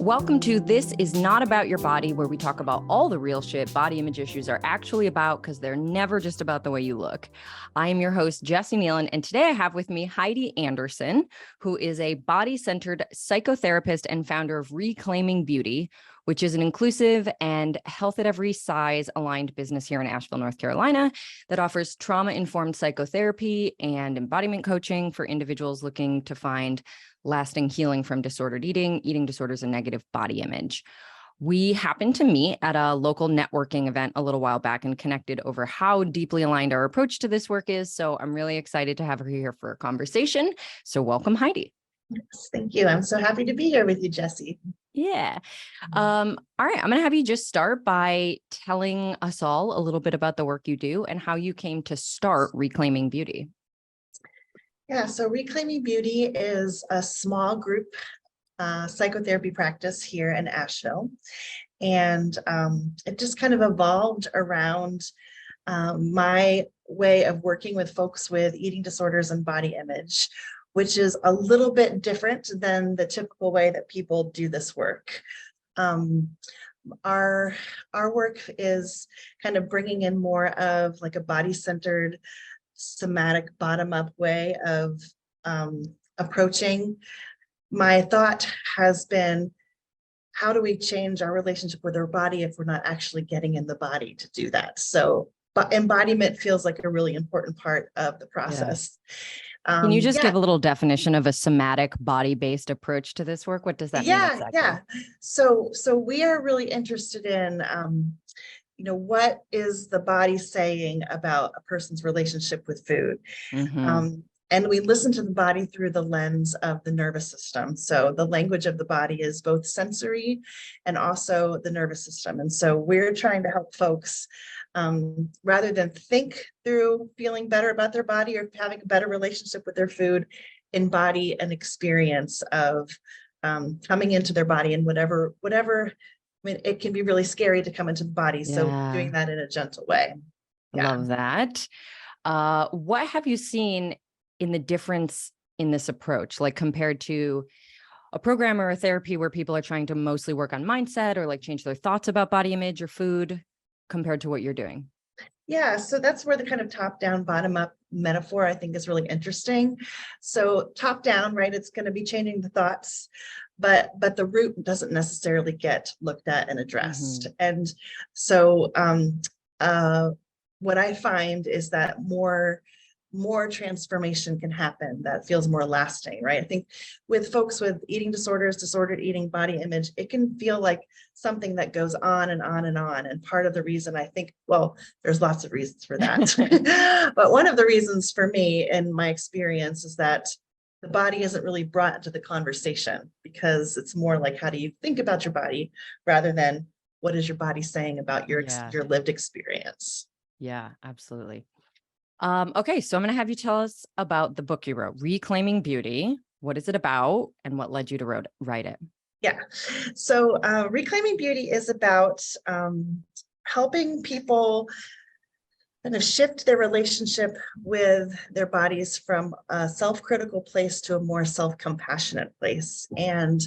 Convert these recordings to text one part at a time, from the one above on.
Welcome to This Is Not About Your Body, where we talk about all the real shit body image issues are actually about, because they're never just about the way you look. I am your host, Jessie Nealon, and today I have with me Heidi Anderson, who is a body-centered psychotherapist and founder of Reclaiming Beauty, which is an inclusive and health at every size aligned business here in Asheville, North Carolina, that offers trauma-informed psychotherapy and embodiment coaching for individuals looking to find lasting healing from disordered eating, eating disorders, and negative body image. We happened to meet at a local networking event a little while back and connected over how deeply aligned our approach to this work is. So I'm really excited to have her here for a conversation. So welcome, Heidi. Yes, thank you. I'm so happy to be here with you, Jessie. Yeah. All right. I'm going to have you just start by telling us all a little bit about the work you do and how you came to start Reclaiming Beauty. Yeah, so Reclaiming Beauty is a small group psychotherapy practice here in Asheville. And it just kind of evolved around my way of working with folks with eating disorders and body image, which is a little bit different than the typical way that people do this work. Our work is kind of bringing in more of like a body-centered, somatic, bottom-up way of approaching. My thought has been, how do we change our relationship with our body if we're not actually getting in the body to do that? So, but embodiment feels like a really important part of the process. Yeah. Can you just give a little definition of a somatic body-based approach to this work? What does that mean exactly? Yeah. So we are really interested in, what is the body saying about a person's relationship with food? Mm-hmm. And we listen to the body through the lens of the nervous system. So the language of the body is both sensory and also the nervous system. And so we're trying to help folks, rather than think through feeling better about their body or having a better relationship with their food, embody an experience of coming into their body and whatever. I mean, it can be really scary to come into the body. So doing that in a gentle way. Yeah. Love that. What have you seen in the difference in this approach, like compared to a program or a therapy where people are trying to mostly work on mindset or like change their thoughts about body image or food, compared to what you're doing? Yeah, so that's where the kind of top-down, bottom-up metaphor I think is really interesting. So top-down, right, it's going to be changing the thoughts, but the root doesn't necessarily get looked at and addressed. Mm-hmm. And so what I find is that more transformation can happen that feels more lasting, right? I think with folks with eating disorders, disordered eating, body image, it can feel like something that goes on and on and on. And part of the reason I think, well, there's lots of reasons for that. But one of the reasons for me in my experience is that the body isn't really brought into the conversation, because it's more like, how do you think about your body rather than what is your body saying about your lived experience? Yeah, absolutely. Okay, so I'm going to have you tell us about the book you wrote, Reclaiming Beauty. What is it about and what led you to write it? Yeah, so Reclaiming Beauty is about helping people kind of shift their relationship with their bodies from a self-critical place to a more self-compassionate place. And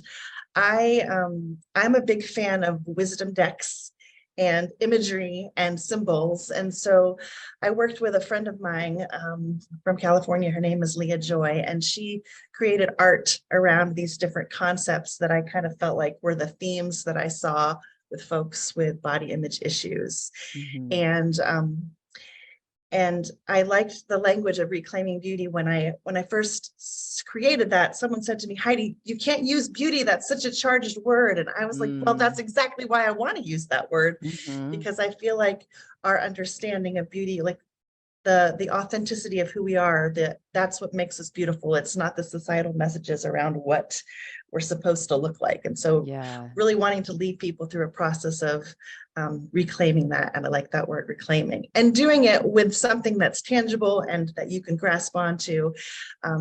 I'm a big fan of wisdom decks and imagery and symbols. And so I worked with a friend of mine from California. Her name is Leah Joy, and she created art around these different concepts that I kind of felt like were the themes that I saw with folks with body image issues. Mm-hmm. And I liked the language of Reclaiming Beauty. When I first created that, someone said to me, Heidi, you can't use beauty. That's such a charged word. And I was like, well, that's exactly why I want to use that word, because I feel like our understanding of beauty, like the authenticity of who we are, that's what makes us beautiful. It's not the societal messages around what we're supposed to look like. And so really wanting to lead people through a process of reclaiming that. And I like that word, reclaiming, and doing it with something that's tangible and that you can grasp onto.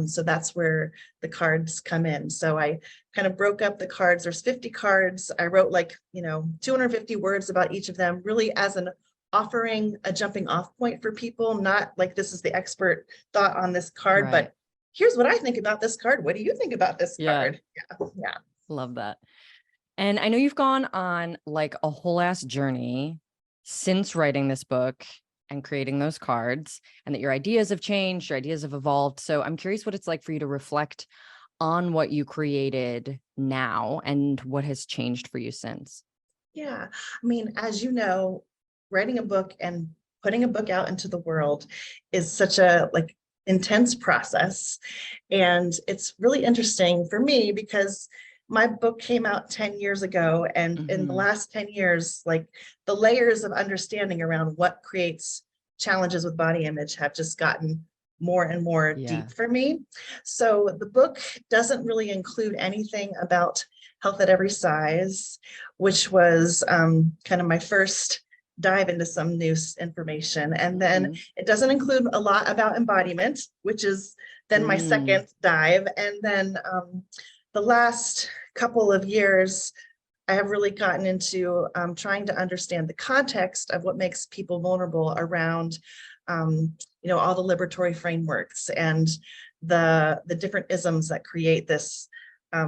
So that's where the cards come in. So I kind of broke up the cards. There's 50 cards. I wrote 250 words about each of them, really as an offering, a jumping off point for people, not like this is the expert thought on this card, but here's what I think about this card. What do you think about this card? Yeah. Love that. And I know you've gone on like a whole ass journey since writing this book and creating those cards, and that your ideas have changed, your ideas have evolved. So I'm curious what it's like for you to reflect on what you created now and what has changed for you since. Yeah. I mean, as you know, writing a book and putting a book out into the world is such a like intense process. And it's really interesting for me because my book came out 10 years ago. And in the Mhm. last 10 years, like the layers of understanding around what creates challenges with body image have just gotten more and more Yeah. deep for me. So the book doesn't really include anything about health at every size, which was kind of my first dive into some new information. And then Mhm. it doesn't include a lot about embodiment, which is then my Mm. second dive. And then the last couple of years, I have really gotten into trying to understand the context of what makes people vulnerable around, all the liberatory frameworks and the different isms that create this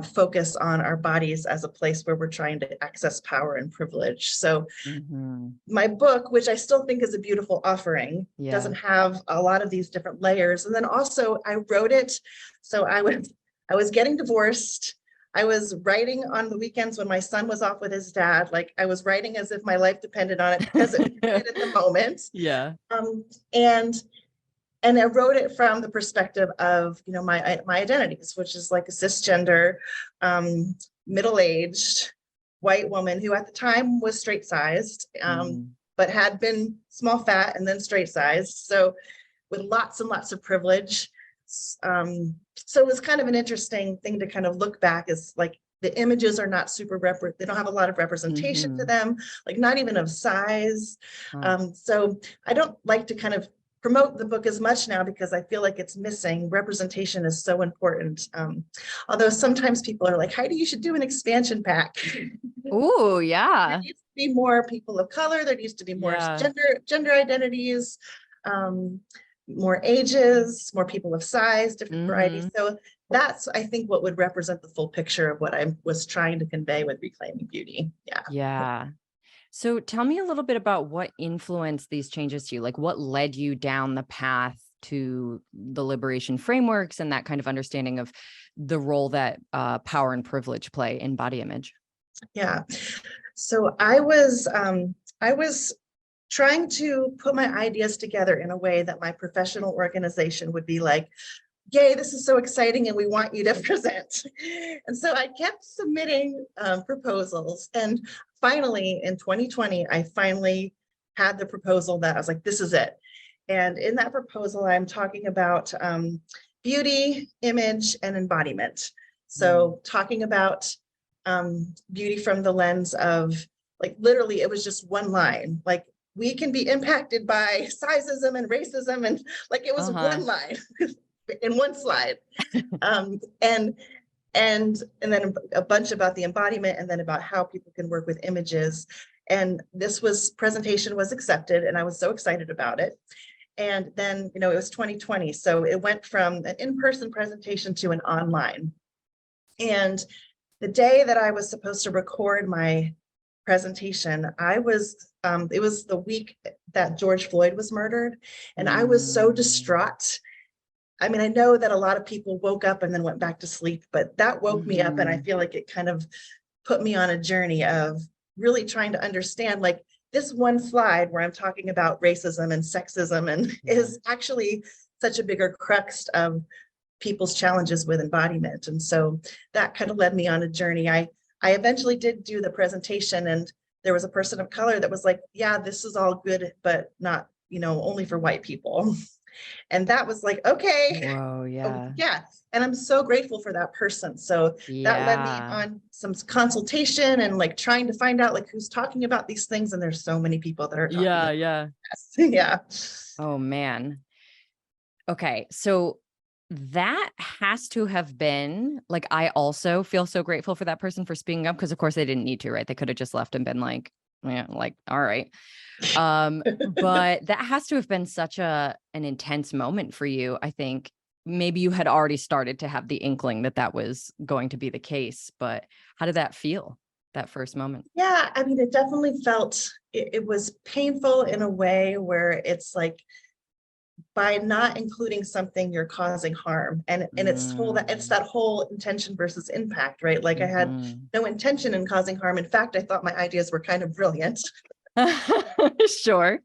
focus on our bodies as a place where we're trying to access power and privilege. So Mhm. my book, which I still think is a beautiful offering, Yeah. doesn't have a lot of these different layers. And then also I wrote it. So I was getting divorced. I was writing on the weekends when my son was off with his dad. Like I was writing as if my life depended on it because it did at the moment. Yeah. Um, and and I wrote it from the perspective of, my identities, which is like a cisgender, middle-aged white woman who at the time was straight sized, Mm. but had been small fat and then straight sized. So with lots and lots of privilege. So it was kind of an interesting thing to kind of look back as like the images are not they don't have a lot of representation to Mhm. them, like not even of size. Huh. So I don't like to kind of promote the book as much now because I feel like it's missing. Representation is so important. Although sometimes people are like, Heidi, you should do an expansion pack. Ooh, There yeah. needs to be more people of color. There needs to be more Yeah. gender identities, um, more ages, more people of size, different varieties. Mhm. So that's, I think, what would represent the full picture of what I was trying to convey with Reclaiming Beauty. Yeah. Yeah. So tell me a little bit about what influenced these changes to you. Like what led you down the path to the liberation frameworks and that kind of understanding of the role that power and privilege play in body image. Yeah. So I was trying to put my ideas together in a way that my professional organization would be like, yay, this is so exciting and we want you to present. And so I kept submitting proposals. And finally, in 2020, I finally had the proposal that I was like, this is it. And in that proposal, I'm talking about beauty, image, and embodiment. Mm. So talking about beauty from the lens of like, literally, it was just one line, like, we can be impacted by sizeism and racism. And like, it was Uh-huh. one line in one slide. Um, and and then a bunch about the embodiment and then about how people can work with images. And this presentation was accepted and I was so excited about it. And then, it was 2020. So it went from an in-person presentation to an online. And the day that I was supposed to record my presentation, it was the week that George Floyd was murdered. And I was so Mm. distraught. I mean, I know that a lot of people woke up and then went back to sleep, but that woke me up. And I Mhm. feel like it kind of put me on a journey of really trying to understand like this one slide where I'm talking about racism and sexism and Yeah. is actually such a bigger crux of people's challenges with embodiment. And so that kind of led me on a journey. I eventually did do the presentation and there was a person of color that was like, yeah, this is all good, but not, only for white people. And that was like, okay, Whoa, oh, yeah. yeah. And I'm so grateful for that person. So that led me Yeah. on some consultation and like trying to find out like who's talking about these things. And there's so many people that are talking Yeah, about yeah. this. Yeah. Oh man. Okay. So that has to have been like, I also feel so grateful for that person for speaking up because of course they didn't need to, right? They could have just left and been like, yeah, like, all right. But that has to have been such an intense moment for you. I think maybe you had already started to have the inkling that that was going to be the case, but how did that feel? that first moment? Yeah, I mean, it definitely felt, it was painful in a way where it's like, by not including something, you're causing harm. And it's that whole intention versus impact, right? Like I had Mhm. no intention in causing harm. In fact, I thought my ideas were kind of brilliant. Sure.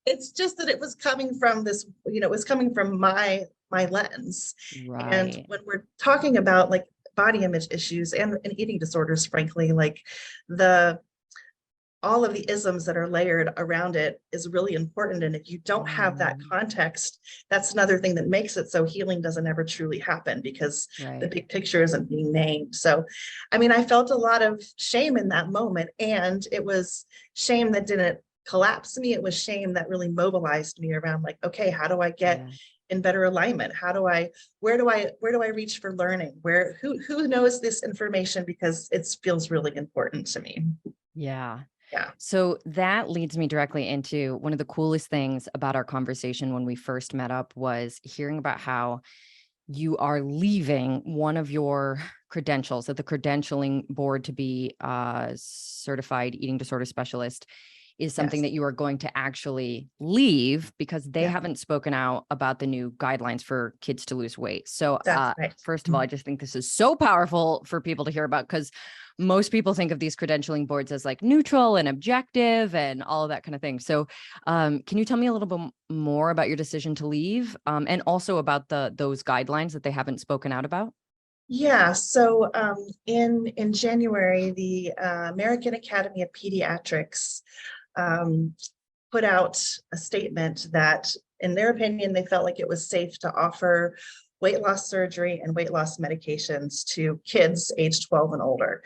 It's just that it was coming from this, it was coming from my lens. And Right. when we're talking about like body image issues and eating disorders, frankly, like the all of the isms that are layered around it is really important. And if you don't have that Mm, context, that's another thing that makes it so healing doesn't ever truly happen, because the right. big picture isn't being named. So, I mean, I felt a lot of shame in that moment, and it was shame that didn't collapse me. It was shame that really mobilized me around like, okay, how do I get Yeah. in better alignment? Where do I reach for learning? Who knows this information, because it feels really important to me. Yeah. Yeah. So that leads me directly into one of the coolest things about our conversation when we first met up was hearing about how you are leaving one of your credentials at the credentialing board to be a certified eating disorder specialist is something Yes. that you are going to actually leave because they Yeah, haven't spoken out about the new guidelines for kids to lose weight. So, that's right. first of all, I just think this is so powerful for people to hear about because most people think of these credentialing boards as like neutral and objective and all of that kind of thing. So, can you tell me a little bit more about your decision to leave, and also about those guidelines that they haven't spoken out about? Yeah, so in January, the American Academy of Pediatrics um, put out a statement that, in their opinion, they felt like it was safe to offer weight loss surgery and weight loss medications to kids age 12 and older.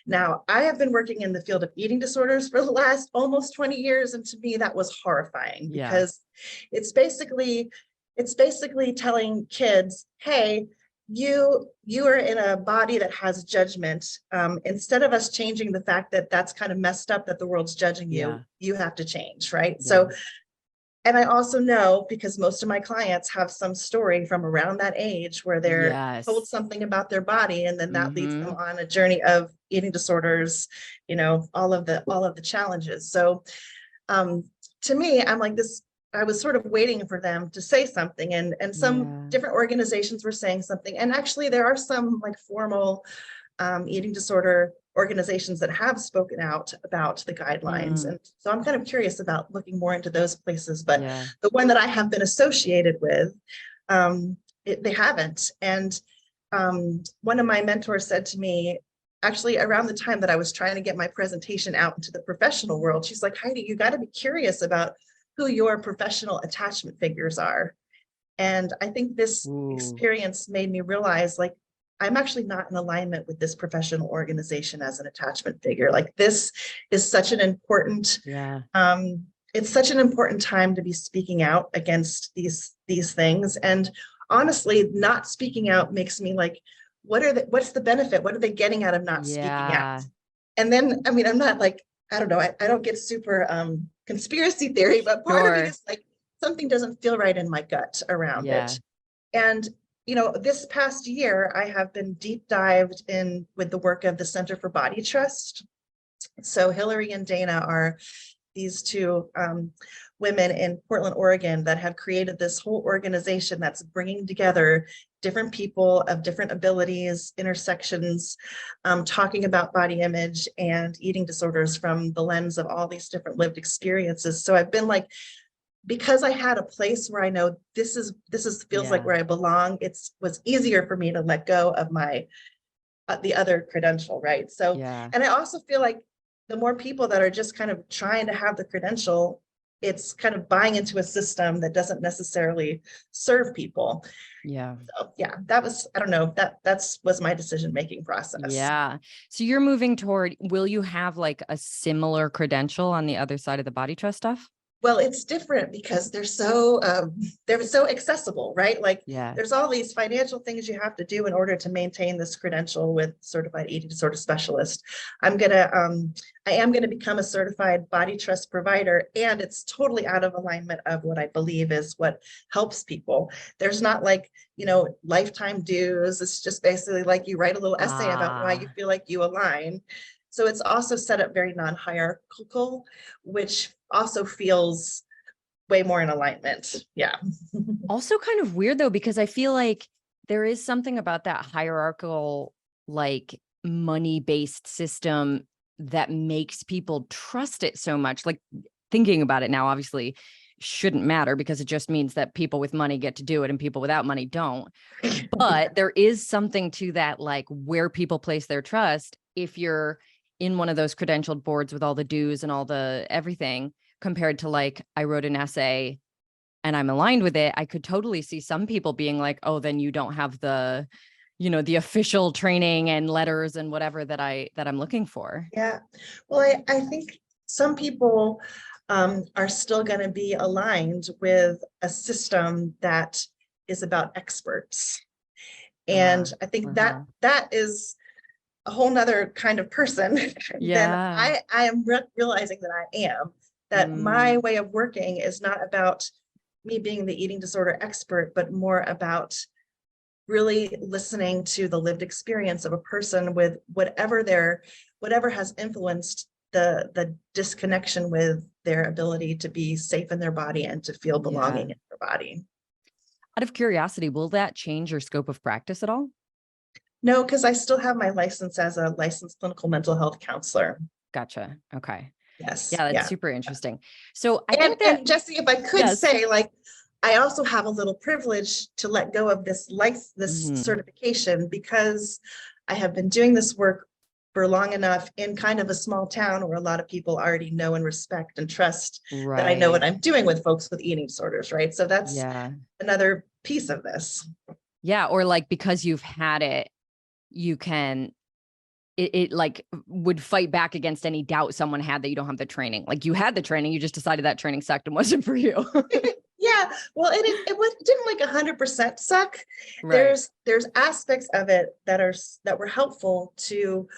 Now, I have been working in the field of eating disorders for the last almost 20 years, and to me, that was horrifying, Yeah. because it's basically it's basically telling kids, hey, you are in a body that has judgment. Instead of us changing the fact that that's kind of messed up, that the world's judging you, Yeah. you have to change, right? Yeah. So, and I also know, because most of my clients have some story from around that age where they're told Yes. something about their body, and then that leads them Mm-hmm. on a journey of eating disorders, all of the challenges. So um, to me, I'm like this, I was sort of waiting for them to say something, and some Yeah. different organizations were saying something. And actually there are some like formal eating disorder organizations that have spoken out about the guidelines. Mm, And so I'm kind of curious about looking more into those places. But yeah. the one that I have been associated with, they haven't. And one of my mentors said to me, actually around the time that I was trying to get my presentation out into the professional world, she's like, Heidi, you got to be curious about who your professional attachment figures are. And I think this Ooh. experience made me realize, like, I'm actually not in alignment with this professional organization as an attachment figure. Like, this is such an important, Yeah. it's such an important time to be speaking out against these things. And honestly, not speaking out makes me like, what's the benefit? What are they getting out of not speaking out? Yeah. And then, I mean, I'm not like, I don't know, I don't get super conspiracy theory, but part of me Sure. is like, something doesn't feel right in my gut around Yeah. it. And, this past year, I have been deep dived in with the work of the Center for Body Trust. So Hillary and Dana are these two women in Portland, Oregon, that have created this whole organization that's bringing together different people of different abilities, intersections, talking about body image and eating disorders from the lens of all these different lived experiences. So I've been like, because I had a place where I know this is feels like Yeah. where I belong, was easier for me to let go of my the other credential, right? So, Yeah. and I also feel like the more people that are just kind of trying to have the credential, it's kind of buying into a system that doesn't necessarily serve people. Yeah. So yeah, I don't know, that's was my decision-making process. Yeah. So you're moving toward, will you have like a similar credential on the other side of the body trust stuff? Well, it's different because they're so accessible, right? Like, Yeah. there's all these financial things you have to do in order to maintain this credential with certified eating disorder specialist. I am gonna become a certified body trust provider, and it's totally out of alignment of what I believe is what helps people. There's not like, lifetime dues. It's just basically like you write a little essay about why you Ah, feel like you align. So it's also set up very non-hierarchical, which also feels way more in alignment. Yeah. Also kind of weird though, because I feel like there is something about that hierarchical, like money-based system that makes people trust it so much. Like thinking about it now, obviously shouldn't matter because it just means that people with money get to do it and people without money don't. But there is something to that, like where people place their trust. If you're in one of those credentialed boards with all the dues and all the everything, compared to like, I wrote an essay and I'm aligned with it, I could totally see some people being like, oh, then you don't have the, the official training and letters and whatever that I'm looking for. Yeah. Well, I think some people are still going to be aligned with a system that is about experts. And I think that is a whole nother kind of person than I am realizing that I am, that my way of working is not about me being the eating disorder expert, but more about really listening to the lived experience of a person with whatever has influenced the disconnection with their ability to be safe in their body and to feel belonging in their body. Out of curiosity, will that change your scope of practice at all? No, because I still have my license as a licensed clinical mental health counselor. Gotcha. Okay. Yes. Yeah, that's super interesting. So I think and Jessie, if I could say, like, I also have a little privilege to let go of this certification because I have been doing this work for long enough in kind of a small town where a lot of people already know and respect and trust that I know what I'm doing with folks with eating disorders, right? So that's another piece of this. Yeah, or like because you've had it, you can it like would fight back against any doubt someone had that you don't have the training. Like you had the training, you just decided that training sucked and wasn't for you. Yeah, well, it didn't like 100% suck. Right. There's aspects of it that were helpful to,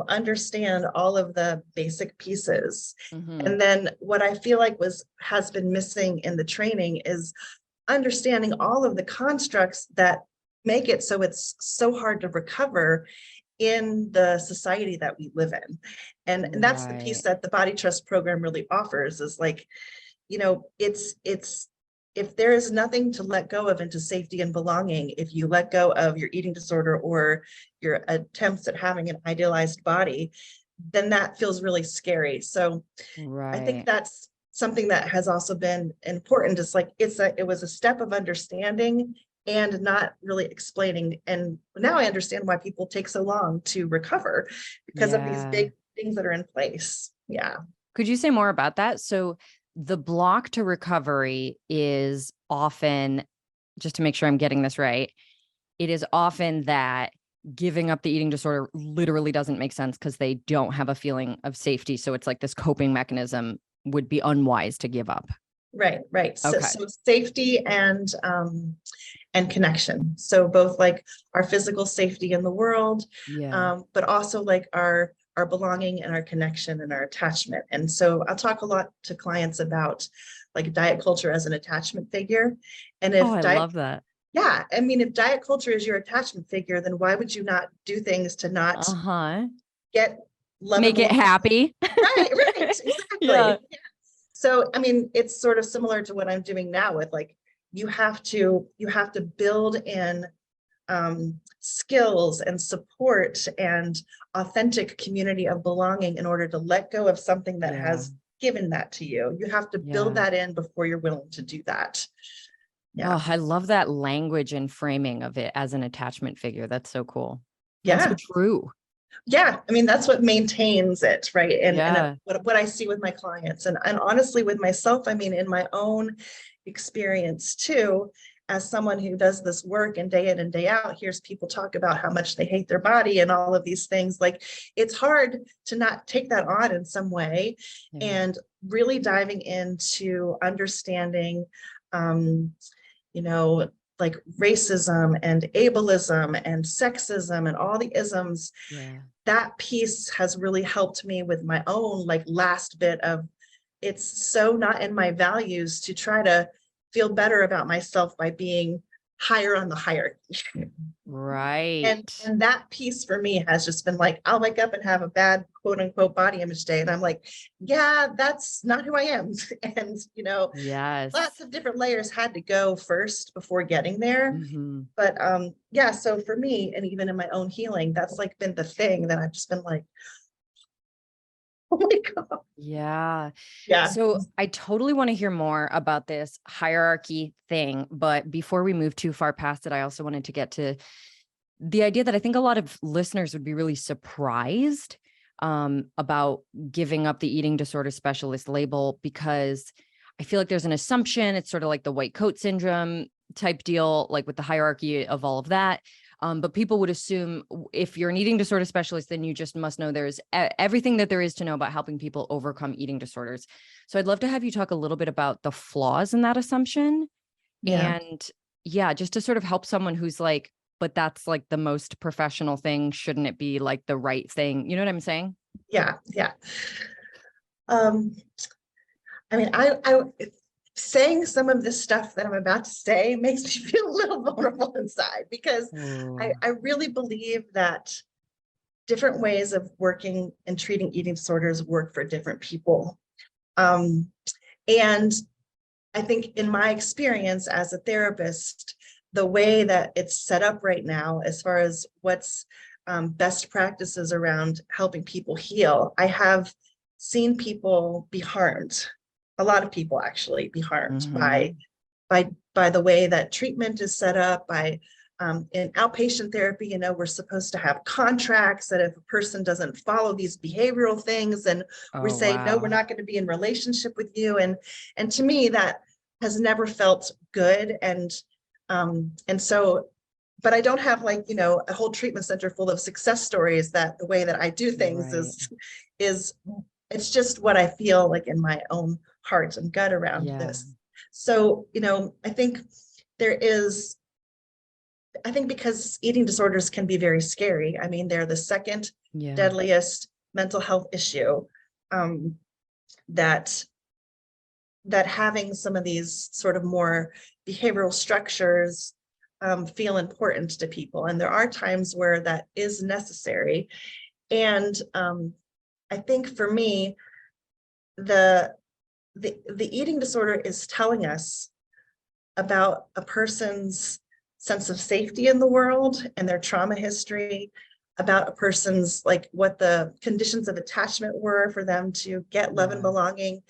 understand all of the basic pieces. And then what I feel like has been missing in the training is understanding all of the constructs that make it so it's so hard to recover in the society that we live in. And that's the piece that the Body Trust program really offers, is like, it's if there is nothing to let go of into safety and belonging, if you let go of your eating disorder or your attempts at having an idealized body, then that feels really scary. So I think that's something that has also been important. It's like it was a step of understanding and not really explaining. And now I understand why people take so long to recover because of these big things that are in place. Yeah. Could you say more about that? So the block to recovery is often, just to make sure I'm getting this right, it is often that giving up the eating disorder literally doesn't make sense because they don't have a feeling of safety. So it's like this coping mechanism would be unwise to give up. Right. Okay. So safety and connection. So both like our physical safety in the world, but also like our belonging and our connection and our attachment. And so I'll talk a lot to clients about like diet culture as an attachment figure. And if I love that. Yeah. I mean, if diet culture is your attachment figure, then why would you not do things to not get lovable? Make it happy. Right. Exactly. Yeah. So, I mean, it's sort of similar to what I'm doing now with like, you have to build in skills and support and authentic community of belonging in order to let go of something that has given that to you. You have to build that in before you're willing to do that. Yeah. Oh, I love that language and framing of it as an attachment figure. That's so cool. Yeah. That's so true. Yeah. I mean, that's what maintains it. Right. And what I see with my clients and honestly with myself, I mean, in my own experience too, as someone who does this work and day in and day out, hears people talk about how much they hate their body and all of these things. Like, it's hard to not take that on in some way and really diving into understanding, like racism and ableism and sexism and all the isms. That piece has really helped me with my own like last bit of, it's so not in my values to try to feel better about myself by being higher on the hierarchy. Right. And that piece for me has just been like, I'll wake up and have a bad quote unquote body image day. And I'm like, yeah, that's not who I am. And, Yes. lots of different layers had to go first before getting there. Mm-hmm. But yeah, so for me, and even in my own healing, that's like been the thing that I've just been like, oh my God. Yeah. Yeah. So I totally want to hear more about this hierarchy thing. But before we move too far past it, I also wanted to get to the idea that I think a lot of listeners would be really surprised about giving up the eating disorder specialist label, because I feel like there's an assumption. It's sort of like the white coat syndrome type deal, like with the hierarchy of all of that. But people would assume if you're an eating disorder specialist, then you just must know there's everything that there is to know about helping people overcome eating disorders. So I'd love to have you talk a little bit about the flaws in that assumption. Yeah. And yeah, just to sort of help someone who's like, but that's like the most professional thing. Shouldn't it be like the right thing? You know what I'm saying? Yeah. Yeah. I mean, I saying some of this stuff that I'm about to say makes me feel a little vulnerable inside, because I really believe that different ways of working and treating eating disorders work for different people. And I think in my experience as a therapist, the way that it's set up right now, as far as what's best practices around helping people heal, I have seen people be harmed. A lot of people actually be harmed Mm-hmm. by the way that treatment is set up. By in outpatient therapy, we're supposed to have contracts that if a person doesn't follow these behavioral things, then we Oh, say, no, we're wow. not going to be in relationship with you. And to me, that has never felt good. And so, but I don't have like, a whole treatment center full of success stories that the way that I do things Right. is it's just what I feel like in my own heart and gut around Yeah. this. So, I think because eating disorders can be very scary. I mean, they're the second Yeah. deadliest mental health issue, that having some of these sort of more behavioral structures feel important to people. And there are times where that is necessary. And I think for me, the eating disorder is telling us about a person's sense of safety in the world and their trauma history, about a person's like what the conditions of attachment were for them to get love and Yeah. belonging,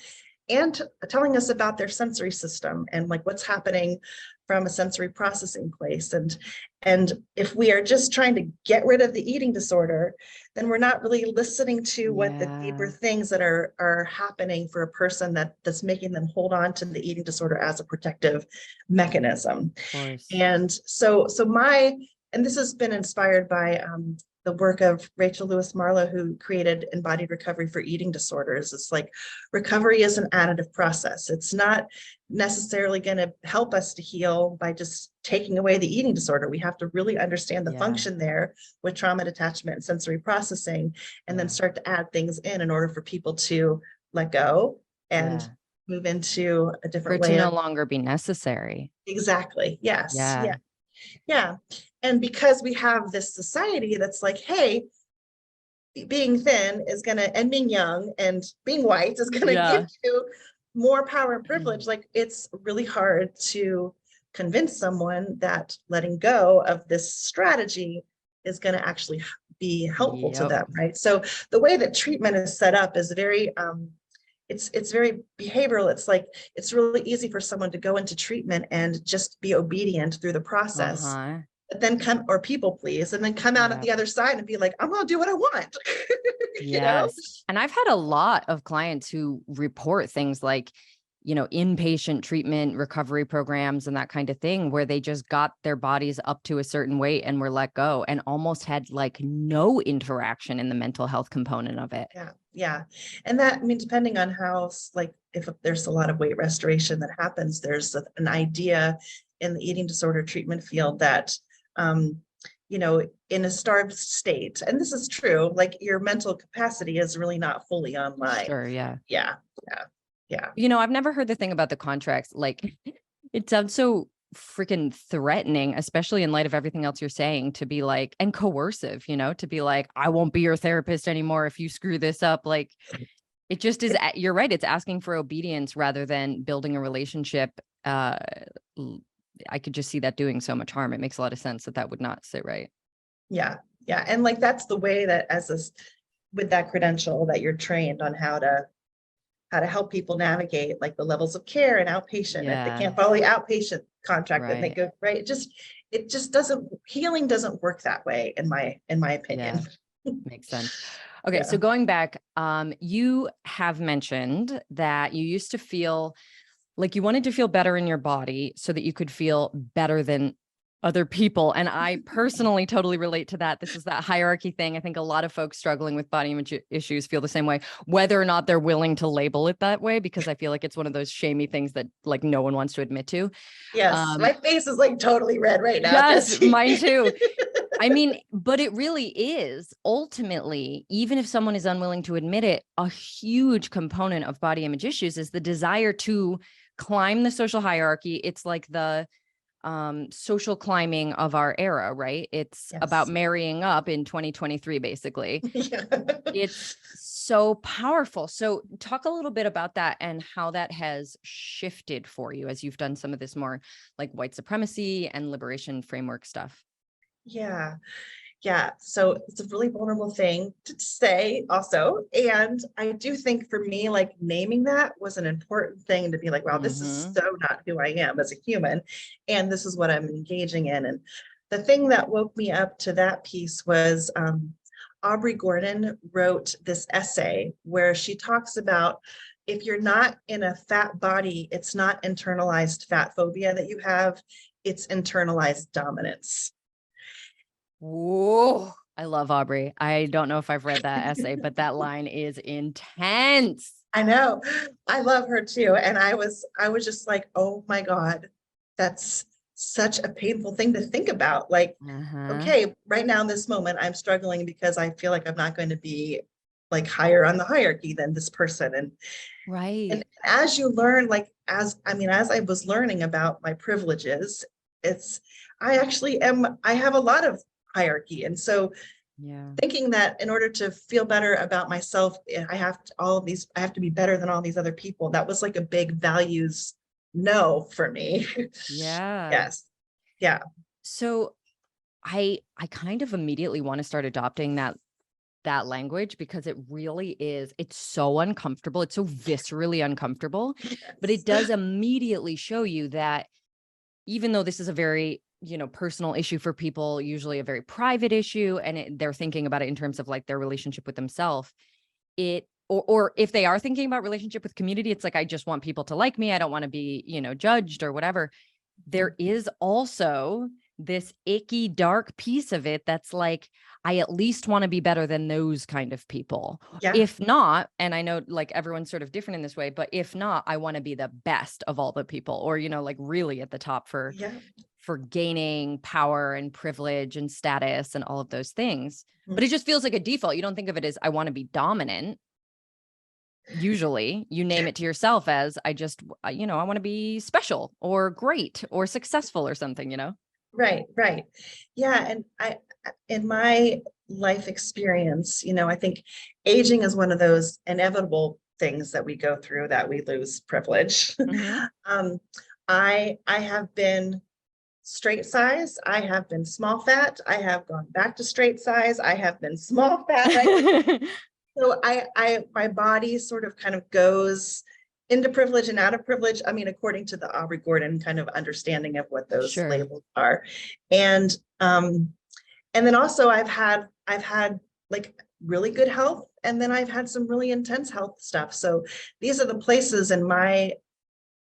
and telling us about their sensory system and like what's happening from a sensory processing place. And if we are just trying to get rid of the eating disorder, then we're not really listening to what the deeper Yeah. things that are happening for a person that's making them hold on to the eating disorder as a protective mechanism. Of course. And and this has been inspired by the work of Rachel Lewis Marlowe, who created embodied recovery for eating disorders. It's like recovery is an additive process. It's not necessarily going to help us to heal by just taking away the eating disorder. We have to really understand the Yeah. function there with trauma detachment and sensory processing, and then Yeah. start to add things in order for people to let go and Yeah. move into a For different it to way no of. longer be necessary. Exactly. Yes. Yeah. Yeah. Yeah. And because we have this society that's like, hey, being thin is going to, and being young and being white is going to give Yeah. you more power and privilege. Like, it's really hard to convince someone that letting go of this strategy is going to actually be helpful to Yep. them. Right. So the way that treatment is set up is very, it's very behavioral. It's like, it's really easy for someone to go into treatment and just be obedient through the process, Uh-huh. but then or people please, and then come out at Yeah. the other side and be like, I'm going to do what I want. you know? Yes. And I've had a lot of clients who report things like, inpatient treatment, recovery programs, and that kind of thing, where they just got their bodies up to a certain weight and were let go and almost had like no interaction in the mental health component of it. Yeah. Yeah. And that, I mean, depending on how, like, if there's a lot of weight restoration that happens, there's an idea in the eating disorder treatment field that, in a starved state, and this is true, like your mental capacity is really not fully online. Sure. Yeah. Yeah. Yeah. Yeah. I've never heard the thing about the contracts. Like, it sounds so freaking threatening, especially in light of everything else you're saying, to be like, and coercive, to be like, I won't be your therapist anymore if you screw this up. Like, it just is, you're right. It's asking for obedience rather than building a relationship. I could just see that doing so much harm. It makes a lot of sense that would not sit right. Yeah. Yeah. And like, that's the way that with that credential that you're trained on how to help people navigate like the levels of care and outpatient. If they can't follow the outpatient contract, then they go right. It just doesn't, healing doesn't work that way in my opinion. Makes sense. Okay. So going back, you have mentioned that you used to feel like you wanted to feel better in your body so that you could feel better than other people. And I personally totally relate to that. This is that hierarchy thing. I think a lot of folks struggling with body image issues feel the same way, whether or not they're willing to label it that way, because I feel like it's one of those shamey things that like no one wants to admit to. Yes. My face is like totally red right now. Yes, mine too. I mean, but it really is ultimately, even if someone is unwilling to admit it, a huge component of body image issues is the desire to climb the social hierarchy. It's like the social climbing of our era, right? It's about marrying up in 2023, basically. It's so powerful. So talk a little bit about that and how that has shifted for you as you've done some of this more like white supremacy and liberation framework stuff. Yeah. Yeah. So it's a really vulnerable thing to say also. And I do think for me, like naming that was an important thing to be like, wow, this is so not who I am as a human. And this is what I'm engaging in. And the thing that woke me up to that piece was Aubrey Gordon wrote this essay where she talks about if you're not in a fat body, it's not internalized fat phobia that you have, it's internalized dominance. Whoa, I love Aubrey. I don't know if I've read that essay, but that line is intense. I know. I love her too. And I was just like, oh my God, that's such a painful thing to think about. Like, okay, right now in this moment, I'm struggling because I feel like I'm not going to be like higher on the hierarchy than this person. And and as you learn, like, as I was learning about my privileges, I have a lot of hierarchy. And so thinking that in order to feel better about myself, I have to be better than all these other people. That was like a big values no for me. Yes. Yeah. So I kind of immediately want to start adopting that language because it really is, it's so uncomfortable. It's so viscerally uncomfortable, but it does immediately show you that even though this is a very, personal issue for people, usually a very private issue, and they're thinking about it in terms of like their relationship with themselves, or if they are thinking about relationship with community, it's like, I just want people to like me. I don't want to be, judged or whatever. There is also this icky, dark piece of it that's like, I at least want to be better than those kind of people. Yeah. If not, and I know like everyone's sort of different in this way, but if not, I want to be the best of all the people, or, like really at the top for gaining power and privilege and status and all of those things. But it just feels like a default. You don't think of it as I want to be dominant. Usually you name it to yourself as I want to be special or great or successful or something, Right. Yeah. And in my life experience, I think aging is one of those inevitable things that we go through, that we lose privilege. I have been straight size. I have been small fat. I have gone back to straight size. I have been small fat. Right? So my body sort of kind of goes into privilege and out of privilege. I mean, according to the Aubrey Gordon kind of understanding of what those labels are. And then also I've had like really good health, and then I've had some really intense health stuff. So these are the places in my,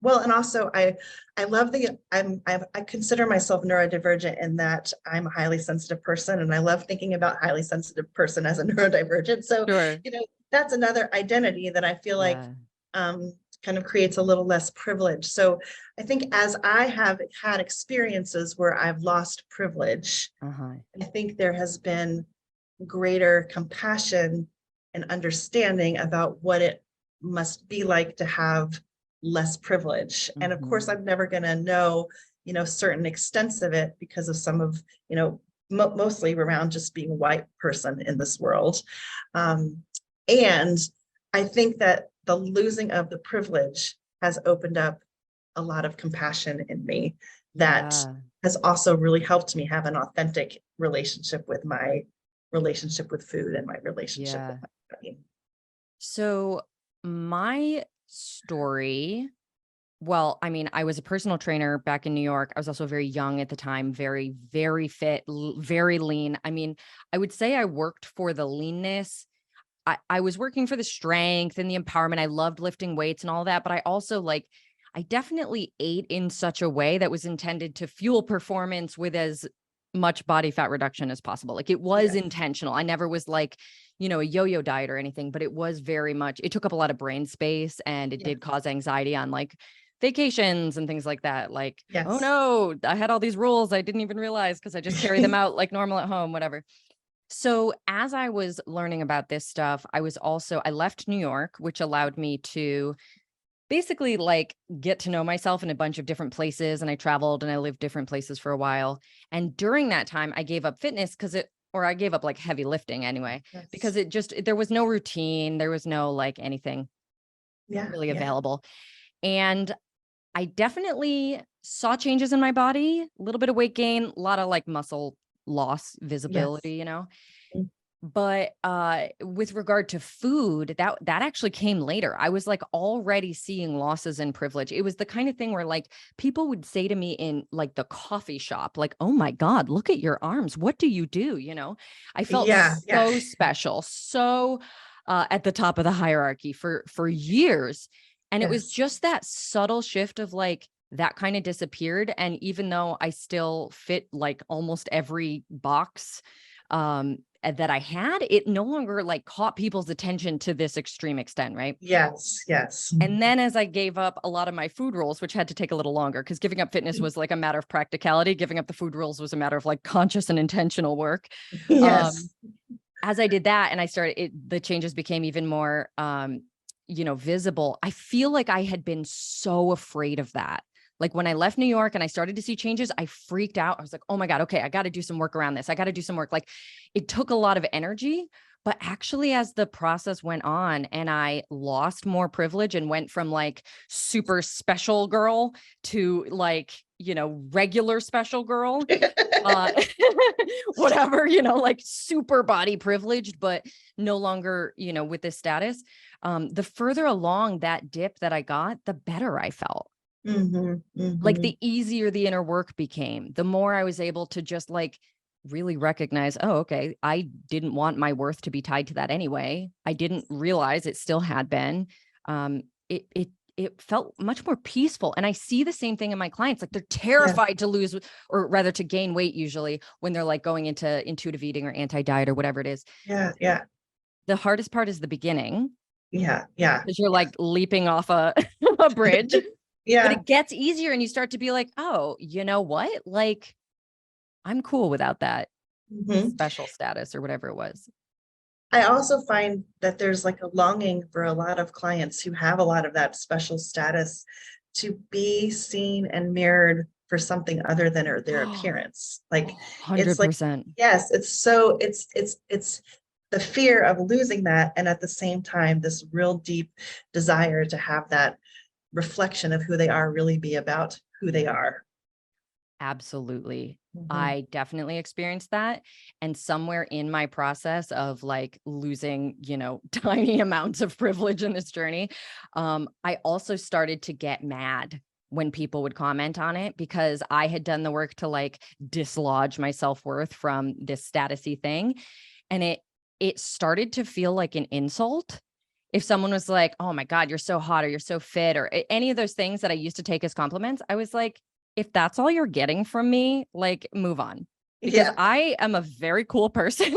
and also I love I consider myself neurodivergent in that I'm a highly sensitive person, and I love thinking about highly sensitive person as a neurodivergent. So, that's another identity that I feel like kind of creates a little less privilege. So I think as I have had experiences where I've lost privilege, I think there has been greater compassion and understanding about what it must be like to have less privilege. And of course, I'm never going to know, certain extents of it because of some of, mostly around just being a white person in this world. And I think that the losing of the privilege has opened up a lot of compassion in me that Yeah. has also really helped me have an authentic relationship with my relationship with food and my relationship Yeah. with my body. So my story, well, I mean, I was a personal trainer back in New York. I was also very young at the time, very, very fit, very lean. I mean, I would say I worked for the leanness. I was working for the strength and the empowerment. I loved lifting weights and all that, but I also I definitely ate in such a way that was intended to fuel performance with as much body fat reduction as possible. Like it was Yes. intentional. I never was a yo-yo diet or anything, but it was very much, it took up a lot of brain space and it Yeah. did cause anxiety on vacations and things like that. Oh Yes. no, I had all these rules I didn't even realize because I just carry them out like normal at home, whatever. So as I was learning about this stuff, I left New York, which allowed me to basically get to know myself in a bunch of different places. And I traveled and I lived different places for a while. And during that time, I gave up fitness or I gave up heavy lifting anyway, because Yes. there was no routine. There was no anything Yeah. really Yeah. available. And I definitely saw changes in my body, a little bit of weight gain, a lot of muscle loss, Yes. visibility, Mm. But with regard to food, that actually came later. I was already seeing losses in privilege. It was the kind of thing where people would say to me in the coffee shop, "Oh my God, look at your arms. What do you do?" I felt Yeah. Yeah. so special, so at the top of the hierarchy for years. And it was Yes. just that subtle shift of that kind of disappeared. And even though I still fit almost every box, that I had, it no longer caught people's attention to this extreme extent, right? Yes. Yes. And then as I gave up a lot of my food rules, which had to take a little longer because giving up fitness was a matter of practicality, giving up the food rules was a matter of conscious and intentional work. Yes. As I did that and the changes became even more visible. I feel like I had been so afraid of that. When I left New York and I started to see changes, I freaked out. I was like, oh my God, okay, I got to do some work around this. I got to do some work. It took a lot of energy, but actually as the process went on and I lost more privilege and went from super special girl to regular special girl, uh, whatever, super body privileged, but no longer, with this status. The further along that dip that I got, the better I felt. The easier the inner work became, the more I was able to just really recognize, oh, okay, I didn't want my worth to be tied to that anyway. I didn't realize it still had been. It felt much more peaceful. And I see the same thing in my clients. They're terrified to lose, or rather to gain weight usually when they're going into intuitive eating or anti-diet or whatever it is. Yeah. Yeah. The hardest part is the beginning. Yeah. Yeah. Because you're leaping off a bridge. Yeah. But it gets easier and you start to be oh, you know what? I'm cool without that special status or whatever it was. I also find that there's a longing for a lot of clients who have a lot of that special status to be seen and mirrored for something other than their appearance. It's 100%. yes, it's the fear of losing that. And at the same time, this real deep desire to have that reflection of who they are really be about who they are. Absolutely. I definitely experienced that. And somewhere in my process of losing, tiny amounts of privilege in this journey, I also started to get mad when people would comment on it because I had done the work to dislodge my self-worth from this statusy thing. And it started to feel like an insult. If someone was like, oh my God, you're so hot or you're so fit or any of those things that I used to take as compliments, I was like, if that's all you're getting from me, move on. Because I am a very cool person.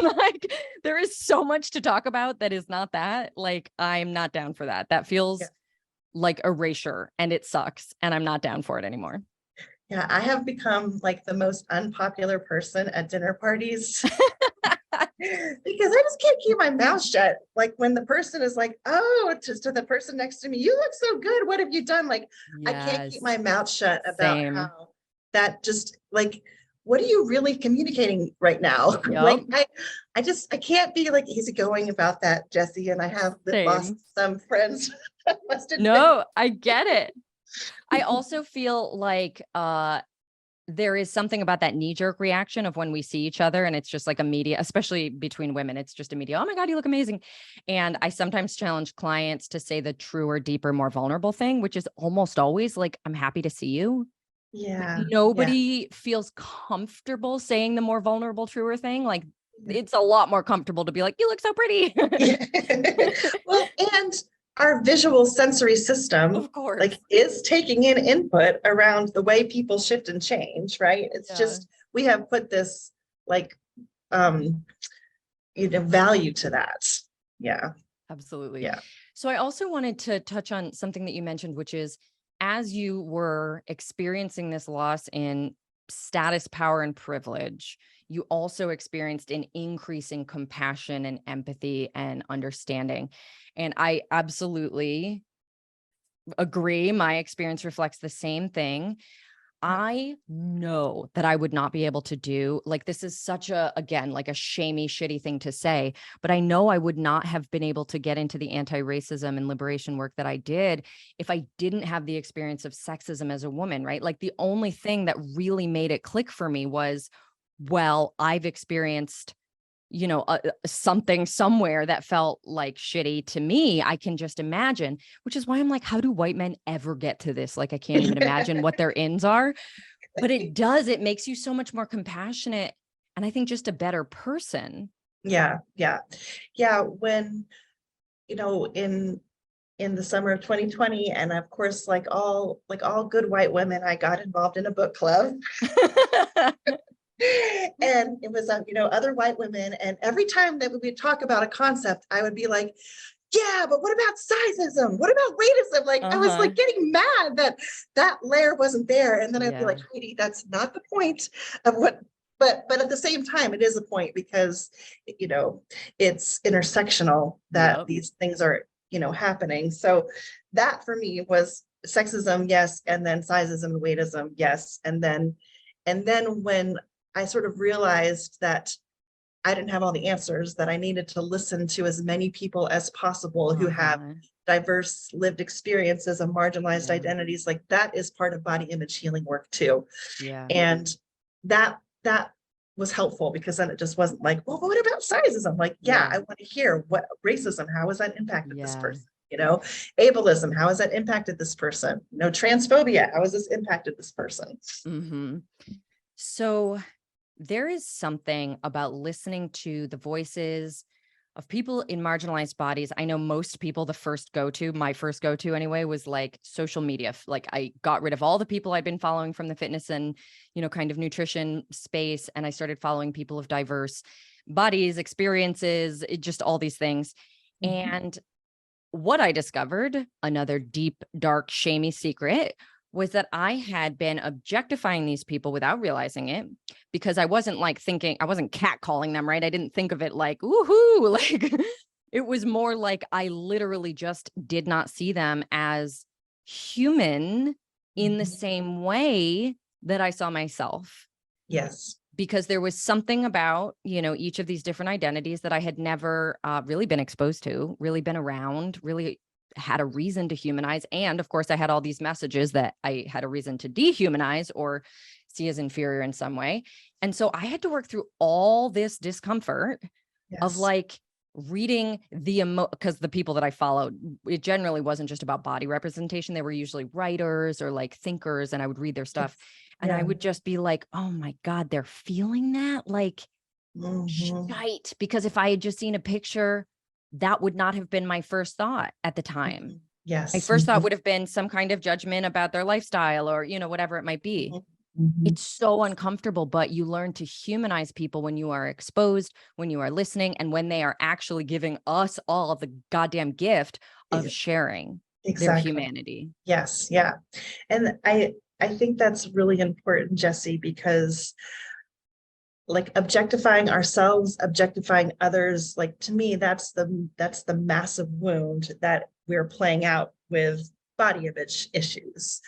There is so much to talk about that is not that. I'm not down for that. That feels like erasure and it sucks. And I'm not down for it anymore. Yeah, I have become the most unpopular person at dinner parties. Because I just can't keep my mouth shut. When the person is oh, to the person next to me, you look so good. What have you done? I can't keep my mouth shut about Same. how that just like, what are you really communicating right now? Yup. Like, I can't be like easygoing about that, Jesse. And I have lost Same. some friends, I must admit. No, I get it. I also feel like there is something about that knee-jerk reaction of when we see each other and it's just like immediate, especially between women, it's just immediate. Oh my God, you look amazing. And I sometimes challenge clients to say the truer, deeper, more vulnerable thing, which is almost always like, I'm happy to see you. But Yeah. nobody feels comfortable saying the more vulnerable, truer thing. Like it's a lot more comfortable to be like, you look so pretty. Yeah. Well, and our visual sensory system Of course. like is taking in input around the way people shift and change, right? It's Yeah. just we have put this like value to that. Yeah. Absolutely. Yeah. So I also wanted to touch on something that you mentioned, which is as you were experiencing this loss in status, power, and privilege, you also experienced an increase in compassion and empathy and understanding. And I absolutely agree. My experience reflects the same thing. I know that I would not be able to do like this is such a, again, like a shamey, shitty thing to say, but I know I would not have been able to get into the anti-racism and liberation work that I did if I didn't have the experience of sexism as a woman, right? Like the only thing that really made it click for me was, well, I've experienced something somewhere that felt like shitty to me. I can just imagine, which is why I'm like, how do white men ever get to this? Like, I can't even imagine what their ins are, but it does. It makes you so much more compassionate. And I think just a better person. Yeah. Yeah. Yeah. When, in the summer of 2020, and of course, like all good white women, I got involved in a book club. And it was, other white women. And every time that we would talk about a concept, I would be like, yeah, but what about sizeism? What about racism? Like, I was like getting mad that that layer wasn't there. And then I'd be like, Heidi, that's not the point of what, but at the same time, it is a point because, it's intersectional that these things are, happening. So that for me was sexism, yes. And then sizeism and weightism, yes. And then when I sort of realized that I didn't have all the answers, that I needed to listen to as many people as possible who have diverse lived experiences of marginalized identities. Like that is part of body image healing work too. Yeah. And that was helpful because then it just wasn't like, well, what about sizes? I'm like, yeah, I want to hear what racism, how has that impacted this person? Ableism, how has that impacted this person? Transphobia, how has this impacted this person? Mm-hmm. So there is something about listening to the voices of people in marginalized bodies. I know most people, my first go-to anyway, was like social media. Like I got rid of all the people I'd been following from the fitness and, kind of nutrition space. And I started following people of diverse bodies, experiences, just all these things. Mm-hmm. And what I discovered, another deep, dark, shamey secret, was that I had been objectifying these people without realizing it because I wasn't I wasn't catcalling them, right? I didn't think of it like, woohoo, like it was more like I literally just did not see them as human in the same way that I saw myself. Yes. Because there was something about, each of these different identities that I had never really been exposed to, really been around, really had a reason to humanize. And of course, I had all these messages that I had a reason to dehumanize or see as inferior in some way. And so I had to work through all this discomfort of like reading because the people that I followed, it generally wasn't just about body representation. They were usually writers or like thinkers, and I would read their stuff. And I would just be like, oh my God, they're feeling that like shite. Because if I had just seen a picture, that would not have been my first thought at the time. Yes. My first thought would have been some kind of judgment about their lifestyle or, whatever it might be. It's so uncomfortable, but you learn to humanize people when you are exposed, when you are listening, and when they are actually giving us all the goddamn gift of sharing their humanity. Yes. Yeah. And I think that's really important, Jesse, because like objectifying ourselves, objectifying others, like to me, that's the massive wound that we're playing out with body image issues.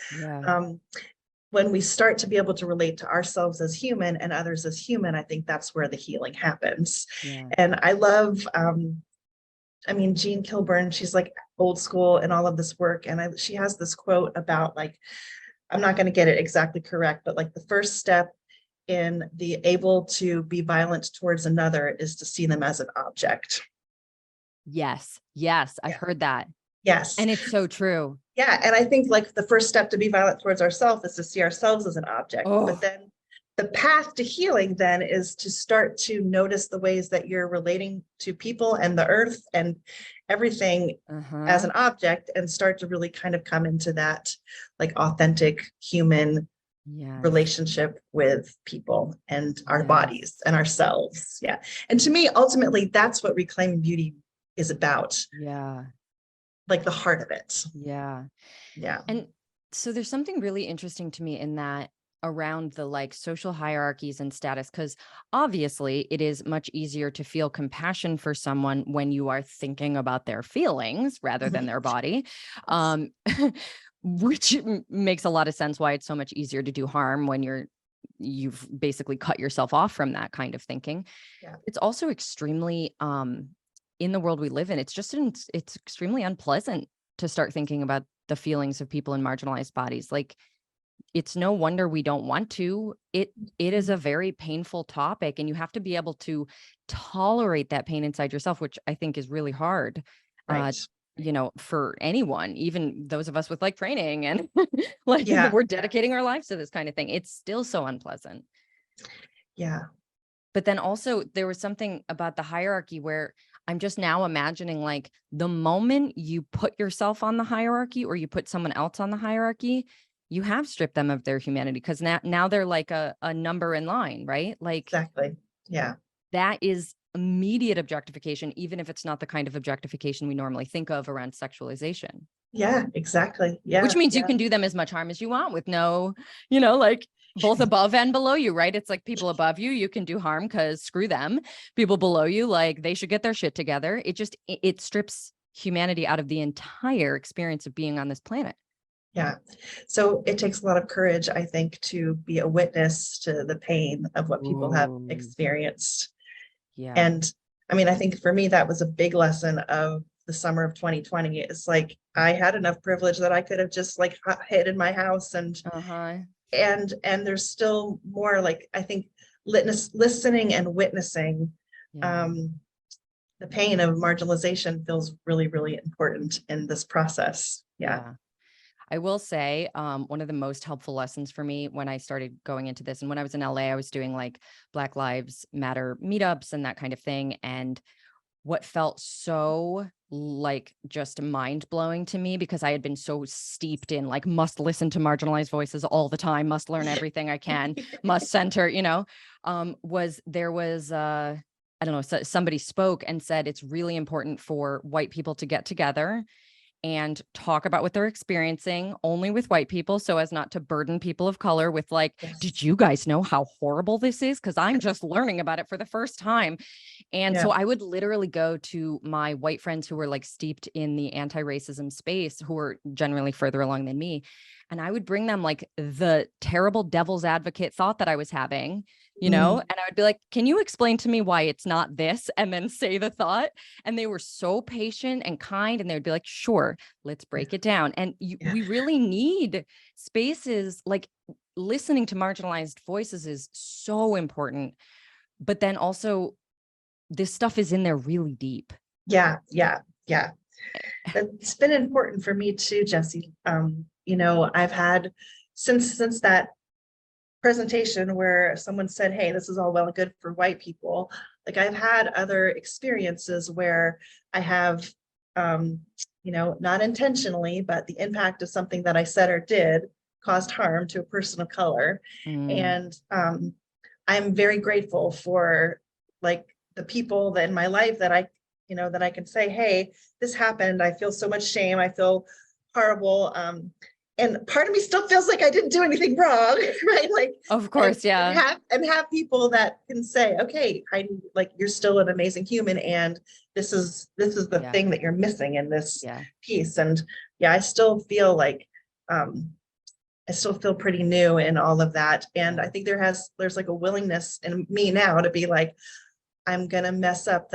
when we start to be able to relate to ourselves as human and others as human, I think that's where the healing happens. Yeah. And I love, Jean Kilburn, she's like old school in all of this work. And she has this quote about like, I'm not going to get it exactly correct, but like the first step in the able to be violent towards another is to see them as an object. Yes. Yes. I've heard that. Yes. And it's so true. Yeah. And I think like the first step to be violent towards ourselves is to see ourselves as an object. Oh. But then the path to healing then is to start to notice the ways that you're relating to people and the earth and everything as an object, and start to really kind of come into that like authentic human relationship with people and our bodies and ourselves. Yeah. And to me, ultimately, that's what reclaiming beauty is about. Yeah. Like the heart of it. Yeah. Yeah. And so there's something really interesting to me in that around the like social hierarchies and status, because obviously it is much easier to feel compassion for someone when you are thinking about their feelings rather than their body, which makes a lot of sense why it's so much easier to do harm when you've basically cut yourself off from that kind of thinking. Yeah. It's also extremely in the world we live in, it's extremely unpleasant to start thinking about the feelings of people in marginalized bodies. Like, it's no wonder we don't want to. It is a very painful topic, and you have to be able to tolerate that pain inside yourself, which I think is really hard. Right. For anyone, even those of us with like training and like we're dedicating our lives to this kind of thing. It's still so unpleasant. Yeah. But then also there was something about the hierarchy where I'm just now imagining like the moment you put yourself on the hierarchy or you put someone else on the hierarchy, you have stripped them of their humanity, because now they're like a number in line, right? Like, exactly. Yeah. That is immediate objectification, even if it's not the kind of objectification we normally think of around sexualization. Yeah, exactly. Yeah. Which means you can do them as much harm as you want with no, like both above and below you, right? It's like people above you, you can do harm because screw them. People below you, like they should get their shit together. It strips humanity out of the entire experience of being on this planet. Yeah. So it takes a lot of courage, I think, to be a witness to the pain of what people have experienced. Yeah. And I think for me, that was a big lesson of the summer of 2020. It's like, I had enough privilege that I could have just like hid in my house and there's still more, like, I think listening and witnessing, the pain of marginalization feels really, really important in this process. Yeah. I will say one of the most helpful lessons for me when I started going into this, and when I was in LA, I was doing like Black Lives Matter meetups and that kind of thing. And what felt so like just mind blowing to me, because I had been so steeped in like, must listen to marginalized voices all the time, must learn everything I can, must center, was I don't know, somebody spoke and said, it's really important for white people to get together and talk about what they're experiencing only with white people, so as not to burden people of color with like, did you guys know how horrible this is? Because I'm just learning about it for the first time. And so I would literally go to my white friends who were like steeped in the anti-racism space, who were generally further along than me. And I would bring them like the terrible devil's advocate thought that I was having, and I would be like, can you explain to me why it's not this? And then say the thought. And they were so patient and kind. And they would be like, sure, let's break it down. And we really need spaces, like listening to marginalized voices is so important. But then also this stuff is in there really deep. Yeah. It's been important for me too, Jessie. I've had since that presentation where someone said, hey, this is all well and good for white people. Like, I've had other experiences where I have, not intentionally, but the impact of something that I said or did caused harm to a person of color. And I'm very grateful for like the people that in my life that I can say, hey, this happened. I feel so much shame. I feel horrible. And part of me still feels like I didn't do anything wrong, right? Like, of course, and have people that can say, okay, Heidi, like, you're still an amazing human, and this is the thing that you're missing in this piece. And I still feel like I still feel pretty new in all of that. And I think there's like a willingness in me now to be like, I'm going to mess up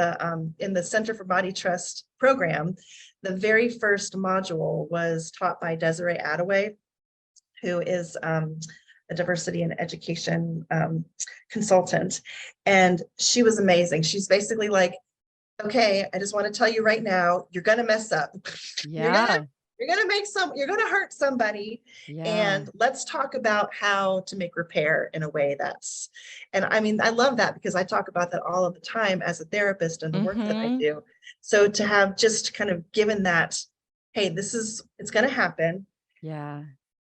in the Center for Body Trust program. The very first module was taught by Desiree Attaway, who is a diversity and education consultant. And she was amazing. She's basically like, okay, I just want to tell you right now, you're going to mess up. Yeah. You're going to hurt somebody. Yeah. And let's talk about how to make repair in a way and I mean, I love that because I talk about that all of the time as a therapist and the work that I do. So to have just kind of given that, hey, it's going to happen. Yeah.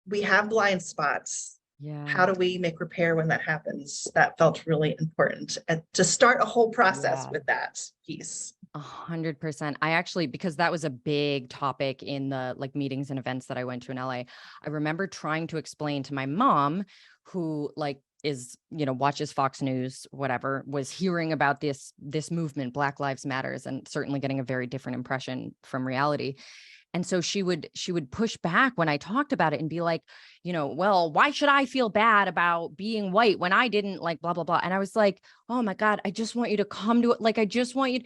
We have blind spots. Yeah. How do we make repair when that happens? That felt really important to start a whole process with that piece. 100%. I actually, because that was a big topic in the like meetings and events that I went to in LA, I remember trying to explain to my mom, who like is, watches Fox News, whatever, was hearing about this movement, Black Lives Matters, and certainly getting a very different impression from reality. And so she would push back when I talked about it and be like, well, why should I feel bad about being white when I didn't, like, blah, blah, blah. And I was like, oh my God, I just want you to come to it. Like, I just want you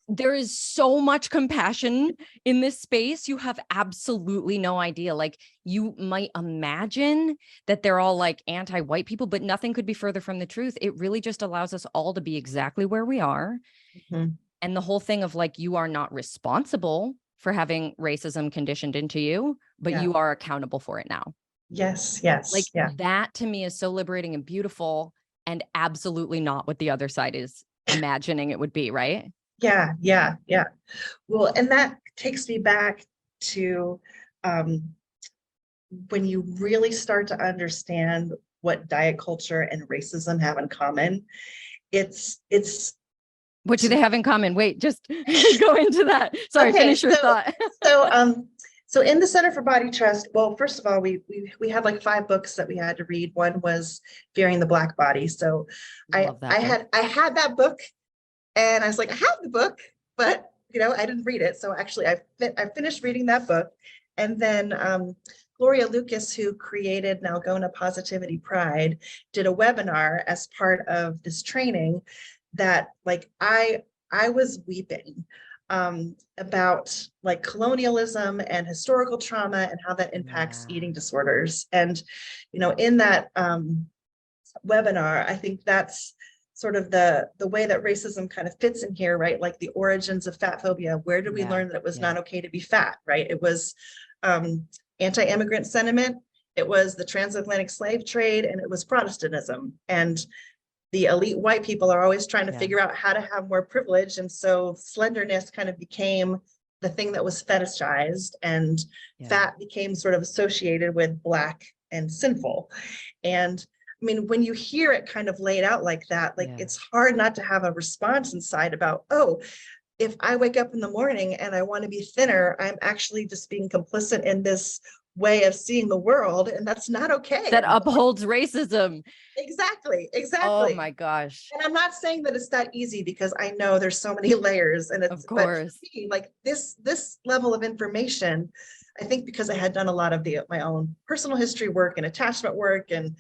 there is so much compassion in this space. You have absolutely no idea. Like, you might imagine that they're all like anti-white people, but nothing could be further from the truth. It really just allows us all to be exactly where we are. Mm-hmm. And the whole thing of like, you are not responsible for having racism conditioned into you, but you are accountable for it now. Yes. Like that to me is so liberating and beautiful, and absolutely not what the other side is imagining it would be, right? Yeah. Well, and that takes me back to when you really start to understand what diet culture and racism have in common. It's what do they have in common? Wait, just go into that. Sorry, okay, finish your thought. So in the Center for Body Trust, well, first of all, we had like 5 books that we had to read. One was Fearing the Black Body. So I had that book, and I was like, I have the book, but I didn't read it. So actually, I finished reading that book, and then Gloria Lucas, who created Nalgona Positivity Pride, did a webinar as part of this training that like I was weeping about like colonialism and historical trauma and how that impacts eating disorders. And in that webinar, I think that's sort of the way that racism kind of fits in here, right? Like the origins of fat phobia. Where did we learn that it was not okay to be fat, right? It was anti-immigrant sentiment, it was the transatlantic slave trade, and it was Protestantism. And the elite white people are always trying to figure out how to have more privilege. And so slenderness kind of became the thing that was fetishized, and fat became sort of associated with Black and sinful. And I mean, when you hear it kind of laid out like that, like it's hard not to have a response inside about, oh, if I wake up in the morning and I want to be thinner, I'm actually just being complicit in this way of seeing the world, and that's not okay. That upholds racism. Exactly. Oh my gosh. And I'm not saying that it's that easy, because I know there's so many layers, and it's, of course, but me, like this level of information, I think because I had done a lot of my own personal history work and attachment work, and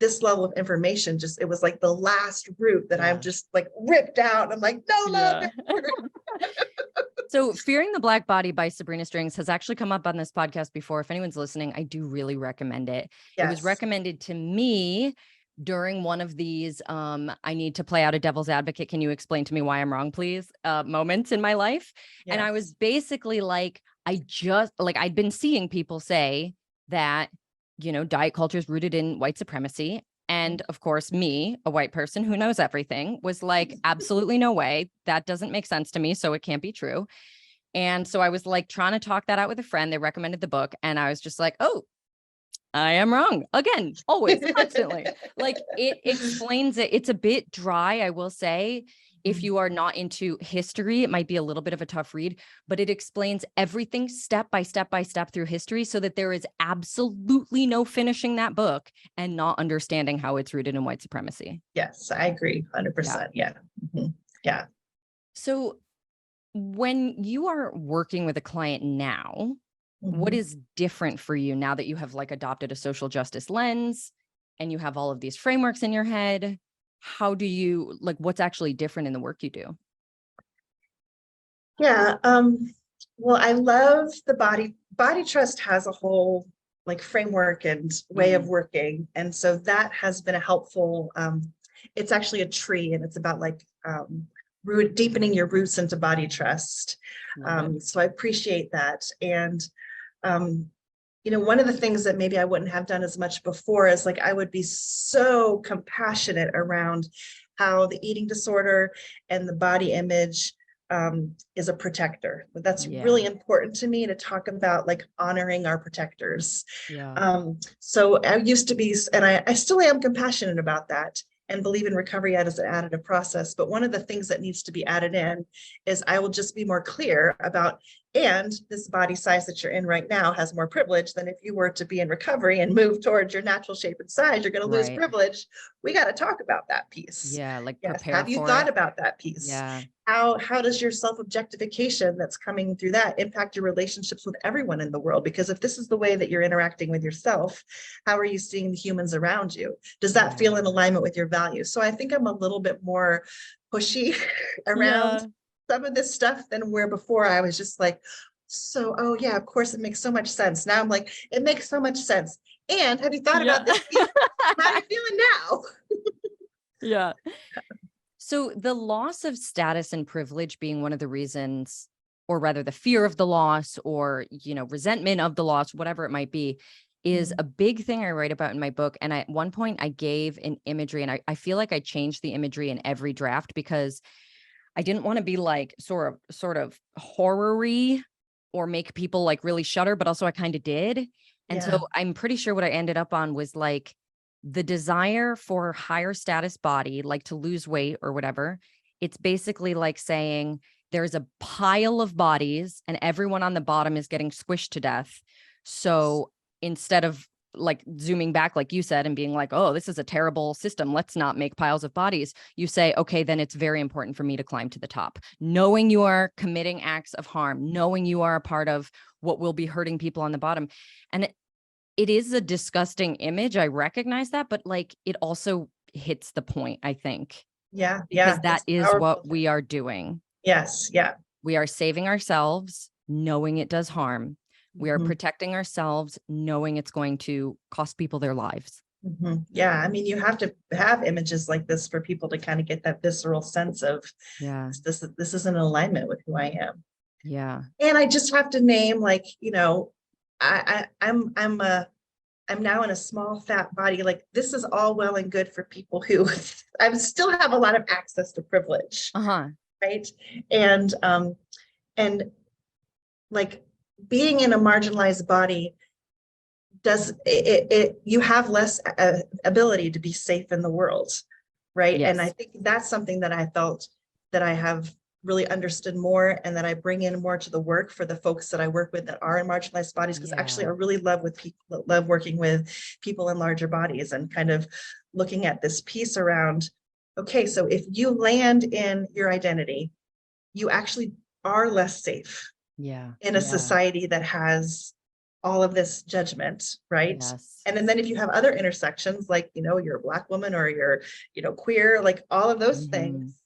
this level of information, just it was like the last root that I'm just like ripped out. I'm like, no. So Fearing the Black Body by Sabrina Strings has actually come up on this podcast before. If anyone's listening, I do really recommend it. It was recommended to me during one of these I need to play out a devil's advocate, can you explain to me why I'm wrong, please, moments in my life. And I was basically like, I'd been seeing people say that diet culture is rooted in white supremacy. And of course, me, a white person who knows everything, was like, absolutely no way. That doesn't make sense to me. So it can't be true. And so I was like trying to talk that out with a friend. They recommended the book. And I was just like, oh, I am wrong again, always, constantly. Like it explains it. It's a bit dry, I will say. If you are not into history, it might be a little bit of a tough read, but it explains everything step by step by step through history, so that there is absolutely no finishing that book and not understanding how it's rooted in white supremacy. Yes, I agree. 100%. Yeah. Mm-hmm. Yeah. So when you are working with a client now, what Mhm. is different for you now that you have like adopted a social justice lens and you have all of these frameworks in your head? How do you like, what's actually different in the work you do? Yeah. Well, I love the body trust has a whole like framework and way of Mm, working. And so that has been a helpful, it's actually a tree and it's about like deepening your roots into body trust. love it. So I appreciate that. And um, one of the things that maybe I wouldn't have done as much before is like I would be so compassionate around how the eating disorder and the body image is a protector. But that's Yeah. really important to me to talk about like honoring our protectors. Yeah. So I used to be, and I still am compassionate about that and believe in recovery as an additive process. But one of the things that needs to be added in is I will just be more clear about, and this body size that you're in right now has more privilege than if you were to be in recovery and move towards your natural shape and size, you're going to lose Right. privilege. We got to talk about that piece. Yeah. Like Yes. prepare Have you for thought it. about that piece? Yeah. How does your self-objectification that's coming through that impact your relationships with everyone in the world? Because if this is the way that you're interacting with yourself, how are you seeing the humans around you? Does that feel in alignment with your values? So I think I'm a little bit more pushy around Yeah. some of this stuff than where before I was just like, so, oh yeah, of course it makes so much sense. Now I'm like, it makes so much sense. And have you thought Yeah. about this piece? How are you feeling now? Yeah. So the loss of status and privilege being one of the reasons, or rather the fear of the loss or, resentment of the loss, whatever it might be, is a big thing I write about in my book. And at one point I gave an imagery and I feel like I changed the imagery in every draft because I didn't want to be like sort of horror-y or make people like really shudder, but also I kind of did. And Yeah. so I'm pretty sure what I ended up on was like the desire for higher status body, like to lose weight or whatever. It's basically like saying there's a pile of bodies and everyone on the bottom is getting squished to death. So instead of like zooming back, like you said, and being like, oh, this is a terrible system, let's not make piles of bodies. You say, okay, then it's very important for me to climb to the top. Knowing you are committing acts of harm, knowing you are a part of what will be hurting people on the bottom. And it is a disgusting image. I recognize that, but like it also hits the point, I think, Yeah. because Yeah. that It's a is powerful what thing. we are doing. Yes. Yeah. We are saving ourselves, knowing it does harm. We are Mhm. protecting ourselves, knowing it's going to cost people their lives. Yeah, I mean, you have to have images like this for people to kind of get that visceral sense of Yeah. this is in alignment with who I am. Yeah. And I just have to name like, I'm now in a small fat body. Like this is all well and good for people who I still have a lot of access to privilege, Uh-huh. right? And and like being in a marginalized body does it you have less ability to be safe in the world, right? And I Yes. think that's something that I felt that I have really understood more and that I bring in more to the work for the folks that I work with that are in marginalized bodies, because actually I Yeah. really love with people, love working with people in larger bodies and kind of looking at this piece around, okay, so if you land in your identity, you actually are less safe Yeah. in a Yeah. society that has all of this judgment, right? Yes. And then if you have other intersections, like, you're a Black woman or you're, queer, like all of those Mhm. things,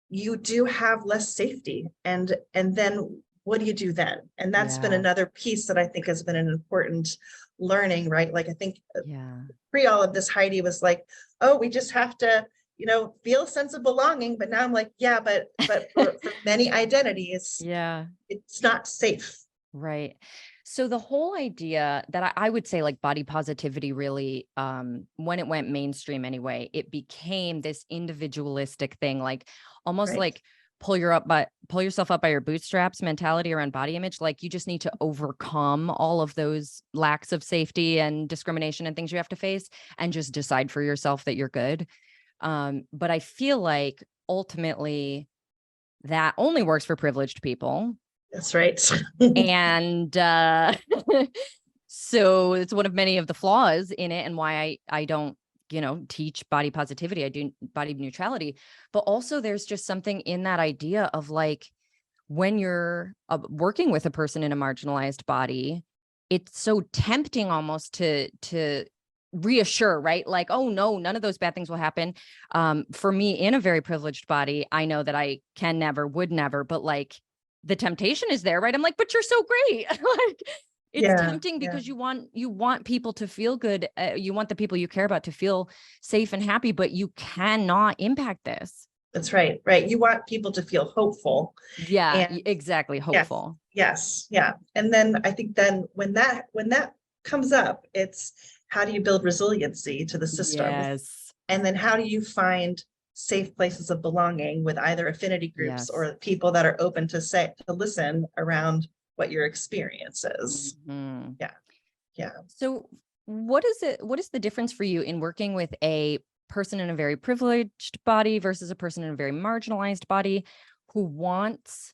you do have less safety. And then what do you do then? And that's been Yeah. another piece that I think has been an important learning, right? Like I think Yeah. pre all of this, Heidi was like, oh, we just have to, feel a sense of belonging. But now I'm like, yeah, but for many identities, Yeah. it's not safe. Right. So the whole idea that I would say like body positivity really, when it went mainstream anyway, it became this individualistic thing, like almost Right. like pull yourself up by your bootstraps mentality around body image. Like you just need to overcome all of those lacks of safety and discrimination and things you have to face and just decide for yourself that you're good. But I feel like ultimately that only works for privileged people. That's right. And so it's one of many of the flaws in it and why I don't, teach body positivity. I do body neutrality. But also there's just something in that idea of like, when you're working with a person in a marginalized body, it's so tempting almost to reassure, right? Like, oh no, none of those bad things will happen. For me in a very privileged body, I know that I can never, would never, but like the temptation is there, right? I'm like, but you're so great. Like it's Yeah, tempting yeah, because you want people to feel good. You want the people you care about to feel safe and happy, but you cannot impact this. that's right. Right. You want people to feel hopeful. Yeah, And exactly. yes, Hopeful. yes, yeah. And then I think then when that comes up, it's how do you build resiliency to the system? Yes. And then how do you find safe places of belonging with either affinity groups Yes. or people that are open to listen around what your experience is? Mhm. Yeah, yeah. So what is the difference for you in working with a person in a very privileged body versus a person in a very marginalized body who wants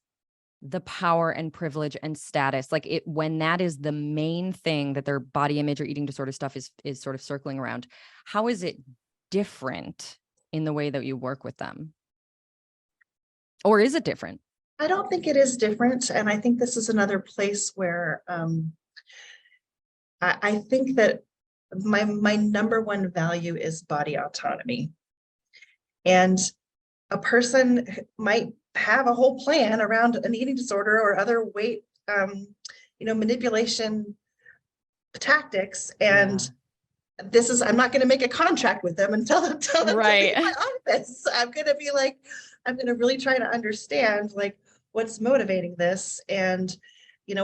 the power and privilege and status, like it when that is the main thing that their body image or eating disorder stuff is sort of circling around? How is it different in the way that you work with them? Or is it different? I don't think it is different. And I think this is another place where I think that my number one value is body autonomy. And a person might have a whole plan around an eating disorder or other weight, manipulation tactics. Yeah. And I'm not going to make a contract with them and tell them to leave Right. my office. I'm going to be like, I'm going to really try to understand like what's motivating this and,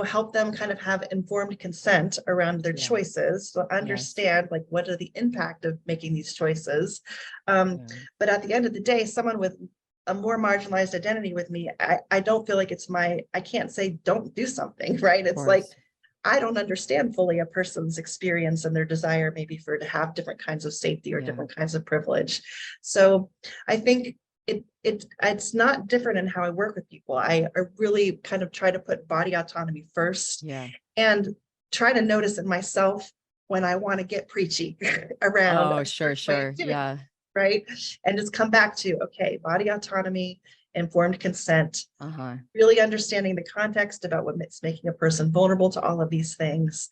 help them kind of have informed consent around their Yeah. choices. So Yes. understand like what are the impact of making these choices. Um, Yeah. but at the end of the day, someone with a more marginalized identity with me, I don't feel like I can't say don't do something, right? Of It's like course. I don't understand fully a person's experience and their desire maybe for to have different kinds of safety or Yeah. different kinds of privilege. So I think it's not different in how I work with people. I really kind of try to put body autonomy first Yeah. and try to notice in myself when I want to get preachy around Oh, a sure, certain way sure. of doing, Yeah. right? And just come back to, okay, body autonomy, informed consent, Uh-huh. really understanding the context about what's making a person vulnerable to all of these things,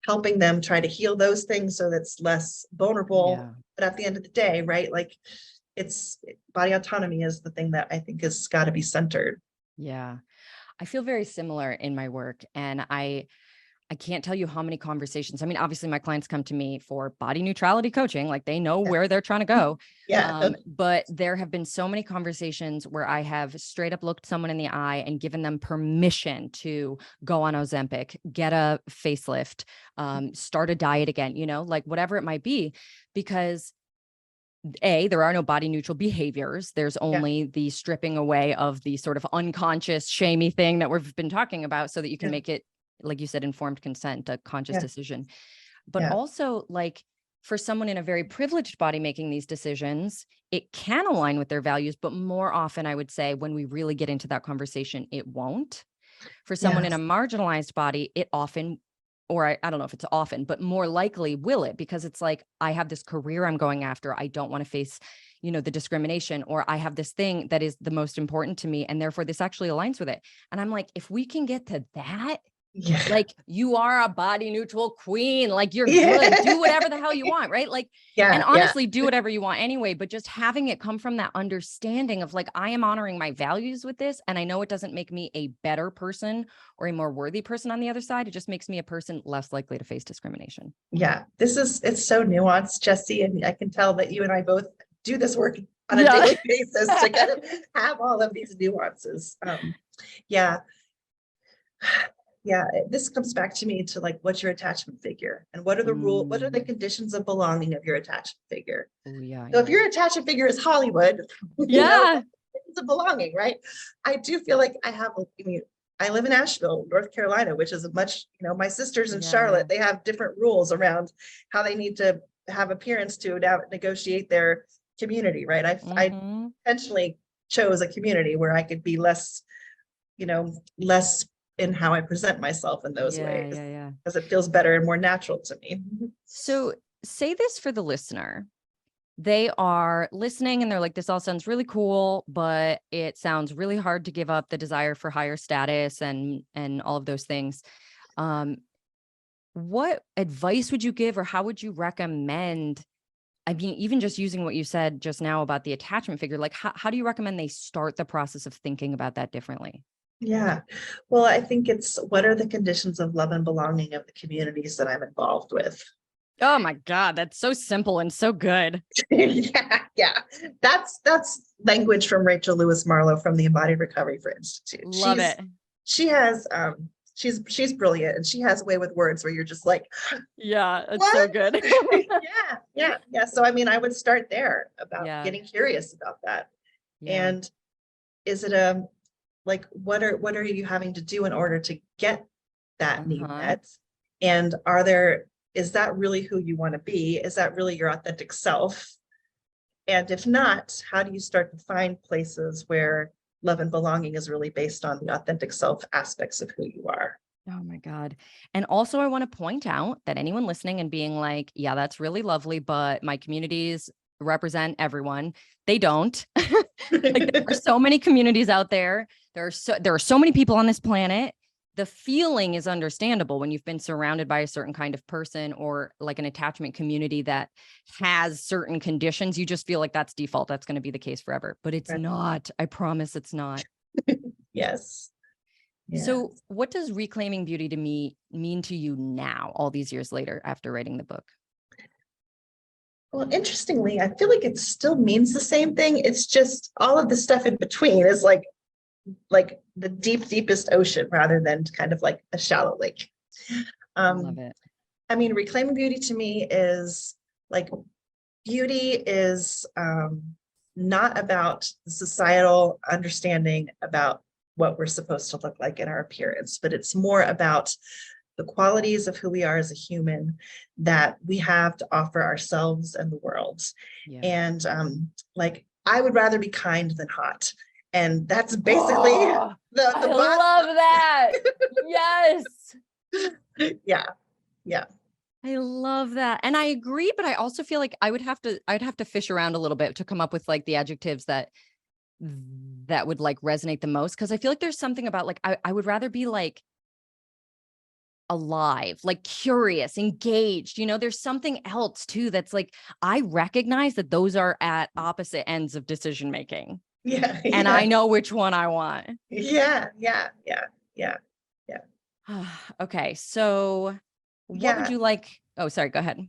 helping them try to heal those things so that's less vulnerable. Yeah. But at the end of the day, right, like it's body autonomy is the thing that I think has got to be centered. Yeah. I feel very similar in my work, and I can't tell you how many conversations. I mean, obviously my clients come to me for body neutrality coaching, like they know Yeah. where they're trying to go. Yeah. But there have been so many conversations where I have straight up looked someone in the eye and given them permission to go on Ozempic, get a facelift, start a diet again, like whatever it might be, because there are no body neutral behaviors. There's Yeah. only the stripping away of the sort of unconscious, shamey thing that we've been talking about so that you can Yeah. make it, like you said, informed consent, a conscious Yeah. decision. But Yeah. also, like, for someone in a very privileged body making these decisions, it can align with their values. But more often, I would say, when we really get into that conversation, it won't. For someone in a Yes. marginalized body, it often, or I don't know if it's often, but more likely will it, because it's like, I have this career I'm going after. I don't want to face, the discrimination, or I have this thing that is the most important to me. And therefore this actually aligns with it. And I'm like, if we can get to that, Yeah. like you are a body neutral queen, like you're good, do Yeah. whatever the hell you want, right? Like, and Yeah. Yeah. honestly, do whatever you want anyway, but just having it come from that understanding of like, I am honoring my values with this. And I know it doesn't make me a better person or a more worthy person on the other side. It just makes me a person less likely to face discrimination. Yeah. It's so nuanced, Jesse. And I can tell that you and I both do this work on a Yeah. daily basis to kind of have all of these nuances. Yeah. Yeah, this comes back to me to like, what's your attachment figure and what are the Mm. conditions of belonging of your attachment figure? Oh, yeah. So if Yeah. your attachment figure is Hollywood, Yeah. it's a belonging, right? I do feel like I live in Asheville, North Carolina, which is a much, my sisters in Yeah. Yeah. Charlotte, they have different rules around how they need to have appearance to now negotiate their community, right? I Mm-hmm. intentionally chose a community where I could be less in how I present myself in those Yeah. ways Yeah. Yeah. because it feels better and more natural to me. So say this for the listener. they are listening and they're like, this all sounds really cool, but it sounds really hard to give up the desire for higher status and all of those things. What advice would you give, or how would you recommend? I mean, even just using what you said just now about the attachment figure, like how do you recommend they start the process of thinking about that differently? Yeah. Well, I think it's what are the conditions of love and belonging of the communities that I'm involved with? Oh my God, that's so simple and so good. Yeah, yeah. That's language from Rachel Lewis Marlowe from the Embodied Recovery for Institute. Love it. She has she's brilliant, and she has a way with words where you're just like, Yeah, it's so what? good. Yeah. So I mean, I would start there about Yeah. getting curious about that. Yeah. And is it like what are you having to do in order to get that need Uh-huh. met? And is that really who you want to be? Is that really your authentic self? And if not, how do you start to find places where love and belonging is really based on the authentic self aspects of who you are? Oh my God. And also, I want to point out that anyone listening and being like, yeah, that's really lovely, but my communities represent everyone. They don't. Like, there are so many communities out there. There are so many people on this planet. The feeling is understandable when you've been surrounded by a certain kind of person, or like an attachment community that has certain conditions. You just feel like that's default. That's going to be the case forever. But it's Right. not. I promise it's not. Yes. Yeah. So what does reclaiming beauty to me mean to you now, all these years later, after writing the book? Well, interestingly, I feel like it still means the same thing. It's just all of the stuff in between is like the deepest ocean rather than kind of like a shallow lake. Love it. I mean, reclaiming beauty to me is like, beauty is not about the societal understanding about what we're supposed to look like in our appearance, but it's more about the qualities of who we are as a human that we have to offer ourselves and the world. Yeah. And like, I would rather be kind than hot. And that's basically the I love that. Yes. Yeah. I love that. And I agree, but I also feel like I'd have to fish around a little bit to come up with like the adjectives that would like resonate the most. Cause I feel like there's something about like, I would rather be like alive, like curious, engaged. There's something else too that's like, I recognize that those are at opposite ends of decision making. Yeah. And I know which one I want. Yeah. Okay. So what would you like? Oh, sorry, go ahead.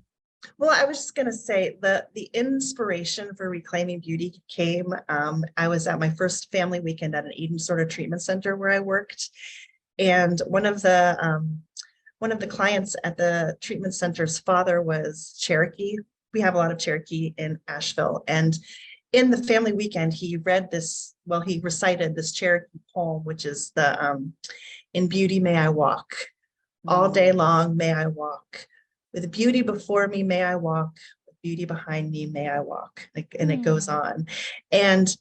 Well, I was just going to say the inspiration for reclaiming beauty came. I was at my first family weekend at an eating disorder treatment center where I worked, and one of the clients at the treatment center's father was Cherokee. We have a lot of Cherokee in Asheville, and in the family weekend, he recited this Cherokee poem, which is "In beauty may I walk, all day long may I walk. With beauty before me, may I walk. With beauty behind me, may I walk." And it goes on. And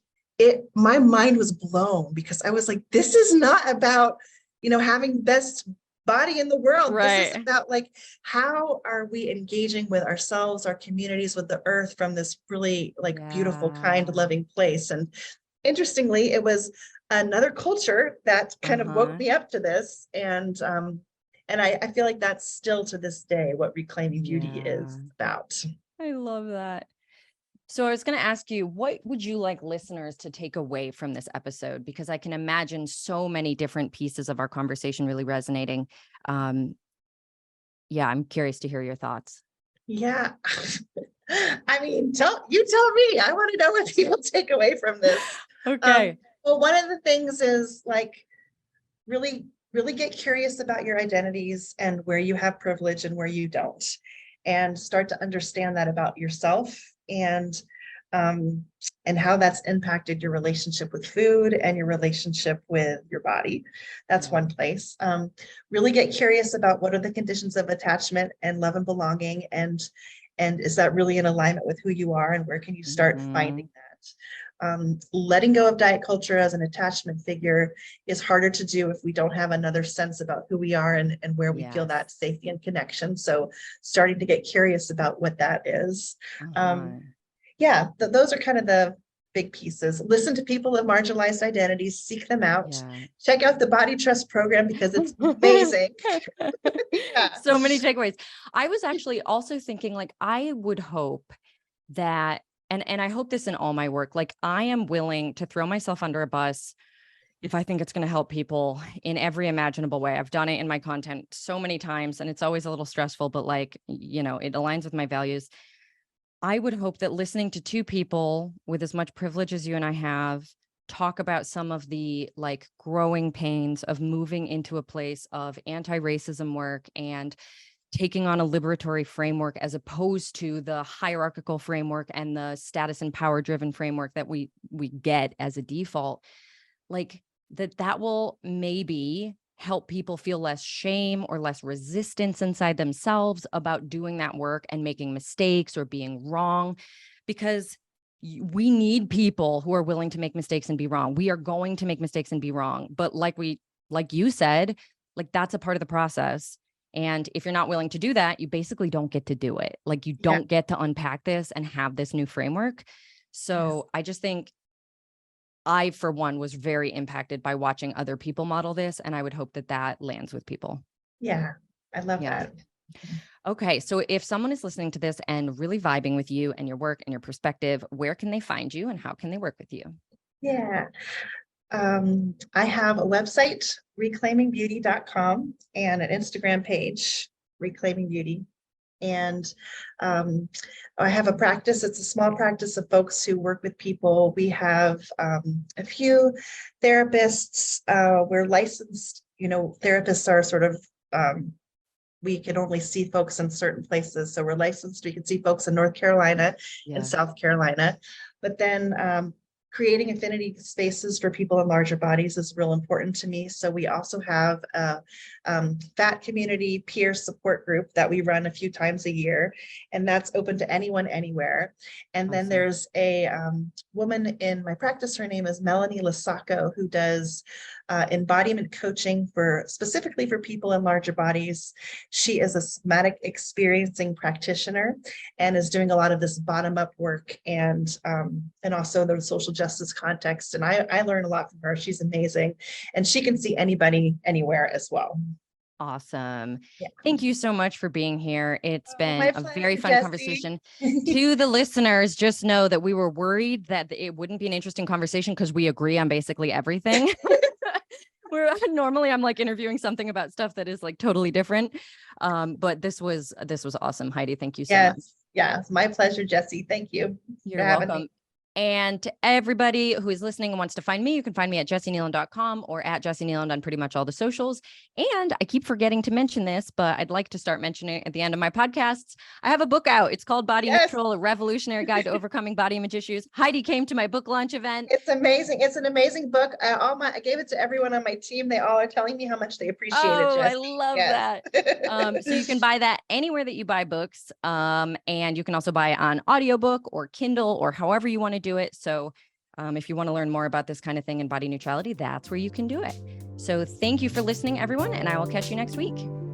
my mind was blown because I was like, this is not about, having the best body in the world. Right. This is about like, how are we engaging with ourselves, our communities, with the earth from this really like beautiful, kind, loving place. And interestingly, it was another culture that kind of woke me up to this. And I feel like that's still to this day what reclaiming beauty is about. I love that. So I was going to ask you, what would you like listeners to take away from this episode? Because I can imagine so many different pieces of our conversation really resonating. Yeah, I'm curious to hear your thoughts. Yeah. I mean, tell me. I want to know what people take away from this. Okay. Well, one of the things is like, really get curious about your identities and where you have privilege and where you don't, and start to understand that about yourself, and how that's impacted your relationship with food and your relationship with your body. That's one place. Really get curious about what are the conditions of attachment and love and belonging, and is that really in alignment with who you are, and where can you start finding that? Letting go of diet culture as an attachment figure is harder to do if we don't have another sense about who we are and where we feel that safety and connection. So starting to get curious about what that is. yeah, those are kind of the big pieces. Listen to people with marginalized identities, seek them out. Yeah. Check out the Body Trust program because it's amazing. Yeah. So many takeaways. I was actually also thinking, like, I would hope that, and I hope this in all my work, like, I am willing to throw myself under a bus if I think it's going to help people in every imaginable way. I've done it in my content so many times, and it's always a little stressful, but like, it aligns with my values. I would hope that listening to two people with as much privilege as you and I have talk about some of the like growing pains of moving into a place of anti-racism work and taking on a liberatory framework as opposed to the hierarchical framework and the status and power driven framework that we get as a default, like that will maybe help people feel less shame or less resistance inside themselves about doing that work and making mistakes or being wrong, because we need people who are willing to make mistakes and be wrong. We are going to make mistakes and be wrong. But like you said, like that's a part of the process. And if you're not willing to do that, you basically don't get to do it. Like you don't get to unpack this and have this new framework. So I just think I, for one, was very impacted by watching other people model this. And I would hope that that lands with people. Yeah, I love that. Okay. So if someone is listening to this and really vibing with you and your work and your perspective, where can they find you and how can they work with you? Yeah. I have a website, reclaimingbeauty.com, and an Instagram page, Reclaiming Beauty. And I have a practice. It's a small practice of folks who work with people. We have a few therapists. We're licensed, therapists are sort of, we can only see folks in certain places. So we're licensed. We can see folks in North Carolina and South Carolina. But then creating affinity spaces for people in larger bodies is real important to me. So we also have a fat community peer support group that we run a few times a year, and that's open to anyone, anywhere. And then there's a woman in my practice, her name is Melanie Lasacco, who does embodiment coaching specifically for people in larger bodies. She is a somatic experiencing practitioner and is doing a lot of this bottom-up work and also the social justice context. And I learn a lot from her. She's amazing. And she can see anybody anywhere as well. Awesome. Yeah. Thank you so much for being here. It's been a very fun conversation. To the listeners, just know that we were worried that it wouldn't be an interesting conversation because we agree on basically everything. Normally I'm like interviewing something about stuff that is like totally different. But this was awesome. Heidi, thank you so much. Yeah, it's my pleasure, Jessie. Thank you. You're welcome. And to everybody who is listening and wants to find me, you can find me at jessienealand.com or at Jessie Nealand on pretty much all the socials. And I keep forgetting to mention this, but I'd like to start mentioning it at the end of my podcasts. I have a book out. It's called Body Neutral, A Revolutionary Guide to Overcoming Body Image Issues. Heidi came to my book launch event. It's amazing. It's an amazing book. I gave it to everyone on my team. They all are telling me how much they appreciate it. I love that. So you can buy that anywhere that you buy books. And you can also buy it on audiobook or Kindle or however you want to do it. So if you want to learn more about this kind of thing in body neutrality, that's where you can do it. So thank you for listening, everyone, and I will catch you next week.